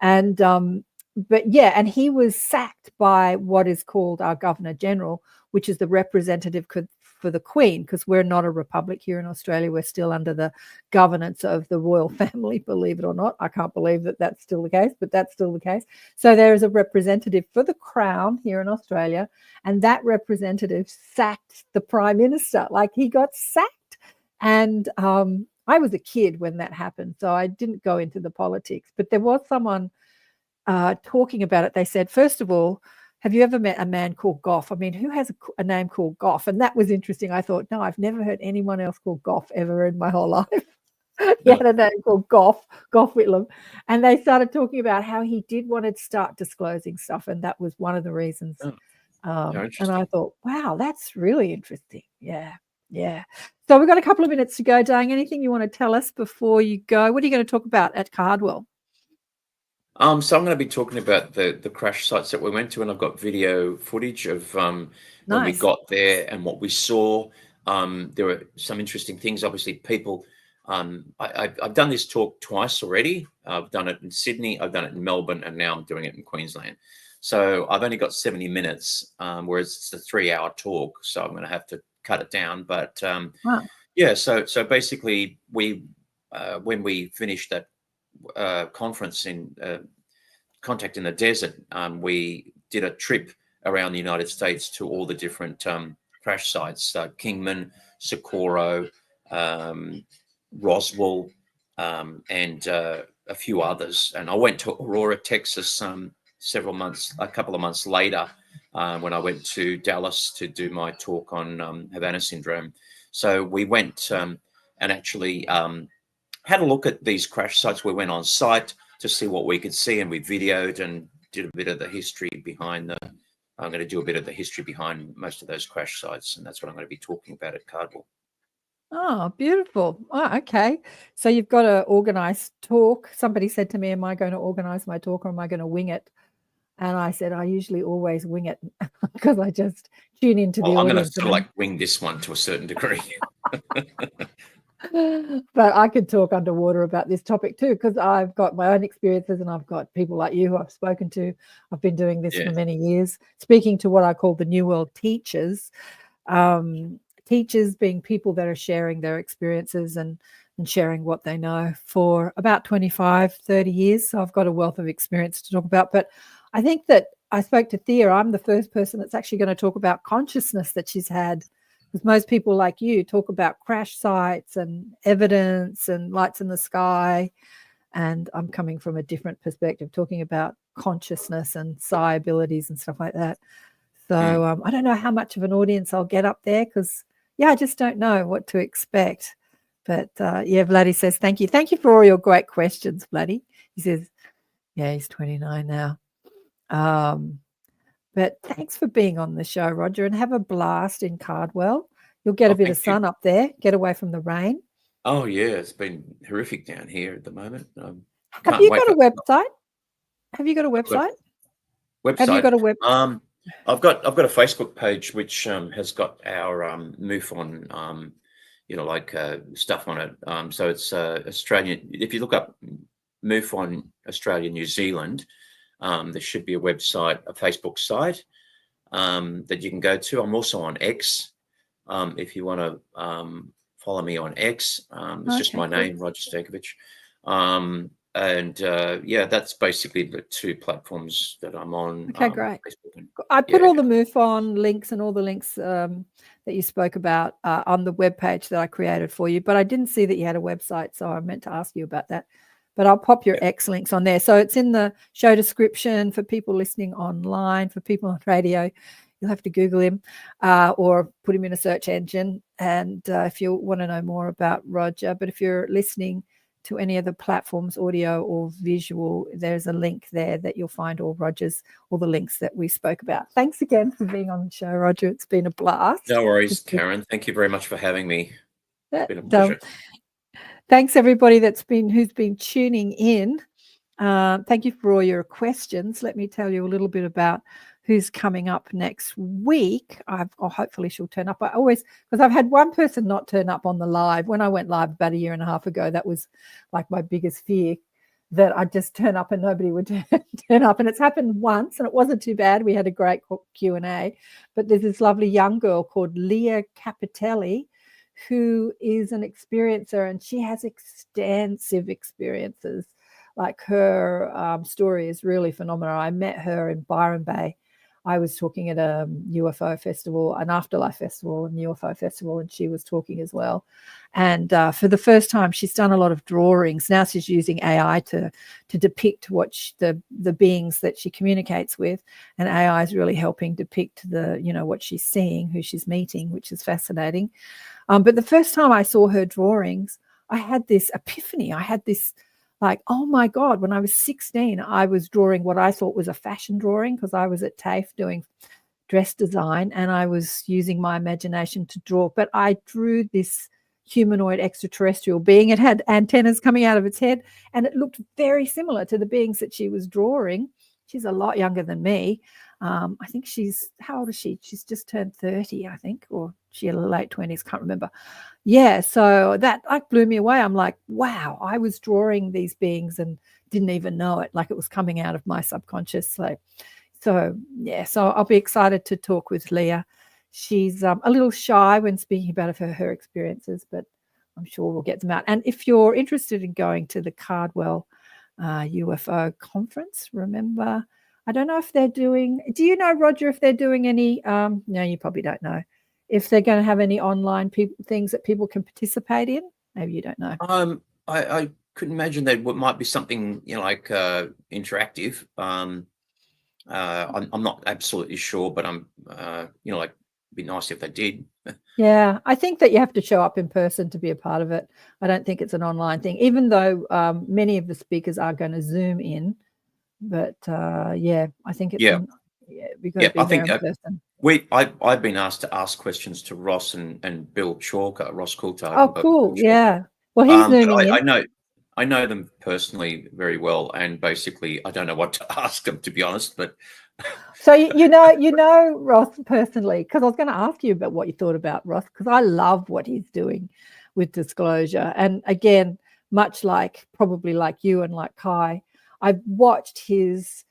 And and he was sacked by what is called our Governor General, which is the representative for the Queen, because we're not a republic here in Australia. We're still under the governance of the royal family, believe it or not. I can't believe that that's still the case, but that's still the case. So there is a representative for the Crown here in Australia, and that representative sacked the Prime Minister. Like, he got sacked. And I was a kid when that happened, so I didn't go into the politics. But there was someone talking about it. They said, first of all, have you ever met a man called Gough? I mean, who has a name called Gough? And that was interesting. I thought, no, I've never heard anyone else called Gough ever in my whole life. He had a name called Gough Whitlam. And they started talking about how he did want to start disclosing stuff. And that was one of the reasons. And I thought, wow, that's really interesting. Yeah. So we've got a couple of minutes to go, Dang. Anything you want to tell us before you go? What are you going to talk about at Cardwell? So I'm going to be talking about the crash sites that we went to, and I've got video footage of when we got there and what we saw. There were some interesting things. Obviously, people. I've done this talk twice already. I've done it in Sydney, I've done it in Melbourne, and now I'm doing it in Queensland. So I've only got 70 minutes, whereas it's a 3-hour talk. So I'm going to have to cut it down. But so basically, we when we finished that conference in Contact in the Desert, we did a trip around the United States to all the different crash sites, Kingman, Socorro, Roswell, and a few others. And I went to Aurora, Texas, a couple of months later, when I went to Dallas to do my talk on Havana syndrome. So we went and actually had a look at these crash sites. We went on site to see what we could see, and we videoed and did a bit of the history behind the. I'm going to do a bit of the history behind most of those crash sites, and that's what I'm going to be talking about at Cardwell. Oh, beautiful. Oh, okay. So you've got to organize talk. Somebody said to me, am I going to organize my talk or am I going to wing it? And I said, I usually always wing it because I just tune into the I'm going to audience. sort of like wing this one to a certain degree. But I could talk underwater about this topic too, because I've got my own experiences and I've got people like you who I've spoken to. I've been doing this for many years, speaking to what I call the New World teachers. Teachers being people that are sharing their experiences and sharing what they know for about 25, 30 years. So I've got a wealth of experience to talk about. But I think that I spoke to Thea. I'm the first person that's actually going to talk about consciousness that she's had. Because most people like you talk about crash sites and evidence and lights in the sky. And I'm coming from a different perspective, talking about consciousness and psi abilities and stuff like that. So I don't know how much of an audience I'll get up there because, I just don't know what to expect. But, Vladdy says, thank you. Thank you for all your great questions, Vladdy. He says, he's 29 now. But thanks for being on the show, Roger, and have a blast in Cardwell. You'll get a bit of sun up there, get away from the rain. Oh, yeah, it's been horrific down here at the moment. Have you got a website? Have you got a website? Have you got a web? I've got a Facebook page which has got our MUFON, stuff on it. So it's Australian. If you look up MUFON Australia New Zealand, there should be a website, a Facebook site that you can go to. I'm also on X. If you want to follow me on X, it's just my name, Roger Stankovic. That's basically the two platforms that I'm on. Okay, great. I put all the MUFON links and all the links that you spoke about on the webpage that I created for you, but I didn't see that you had a website, so I meant to ask you about that. But I'll pop your X links on there. So it's in the show description for people listening online, for people on radio. You'll have to Google him or put him in a search engine. And if you want to know more about Roger, but if you're listening to any of the platforms, audio or visual, there's a link there that you'll find all the links that we spoke about. Thanks again for being on the show, Roger. It's been a blast. No worries, Karen. Thank you very much for having me. It's been a pleasure. Thanks everybody who's been tuning in. Thank you for all your questions. Let me tell you a little bit about who's coming up next week. Hopefully she'll turn up. Because I've had one person not turn up on the live. When I went live about a year and a half ago, that was like my biggest fear, that I'd just turn up and nobody would turn up. And it's happened once and it wasn't too bad. We had a great Q&A. But there's this lovely young girl called Leah Capitelli, who is an experiencer, and she has extensive experiences. Like her story is really phenomenal. I met her in Byron Bay. I was talking at a UFO festival, an afterlife festival, and UFO festival, and she was talking as well. And for the first time, she's done a lot of drawings. Now she's using AI to depict what the beings that she communicates with, and AI is really helping depict what she's seeing, who she's meeting, which is fascinating. But the first time I saw her drawings, I had this epiphany. I had this oh my God, when I was 16, I was drawing what I thought was a fashion drawing because I was at TAFE doing dress design and I was using my imagination to draw. But I drew this humanoid extraterrestrial being. It had antennas coming out of its head and it looked very similar to the beings that she was drawing. She's a lot younger than me. I think how old is she? She's just turned 30, I think, or she in her late 20s, can't remember. Yeah, so that blew me away. I'm like, wow, I was drawing these beings and didn't even know it, like it was coming out of my subconscious. So I'll be excited to talk with Leah. She's a little shy when speaking about her experiences, but I'm sure we'll get them out. And if you're interested in going to the Cardwell UFO conference, remember, I don't know if they're doing, do you know, Roger, if they're doing any, no, you probably don't know, if they're going to have any online things that people can participate in? Maybe you don't know. I could imagine that might be something, interactive. I'm not absolutely sure, but I'm, be nice if they did. Yeah, I think that you have to show up in person to be a part of it. I don't think it's an online thing, even though many of the speakers are going to Zoom in. But yeah, I think it's we've got to be there in person. I've been asked to ask questions to Ross and Bill Chalker, Ross Coulthard. Oh, cool. Yeah. Well, he's zooming in. I know them personally very well, and basically I don't know what to ask them, to be honest. But so you know Ross personally, because I was going to ask you about what you thought about Ross, because I love what he's doing with disclosure. And again, much like probably like you and like Kai, I've watched his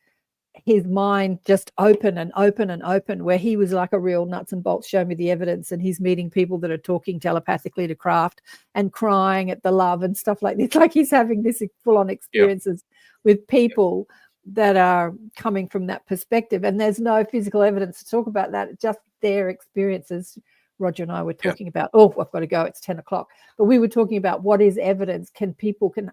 mind just open and open and open, where he was like a real nuts and bolts, show me the evidence, and he's meeting people that are talking telepathically to craft and crying at the love and stuff like this. Like he's having this full-on experiences with people that are coming from that perspective, and there's no physical evidence to talk about that. It's just their experiences. Roger and I were talking about, I've got to go, it's 10 o'clock. But we were talking about what is evidence. Can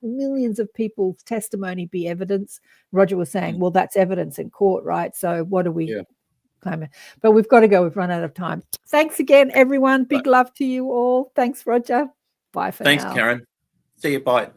millions of people's testimony be evidence? Roger was saying, well, that's evidence in court, right? So what do we claim? But we've got to go. We've run out of time. Thanks again, everyone. Big love to you all. Thanks, Roger. Bye for now. Thanks, Karen. See you. Bye.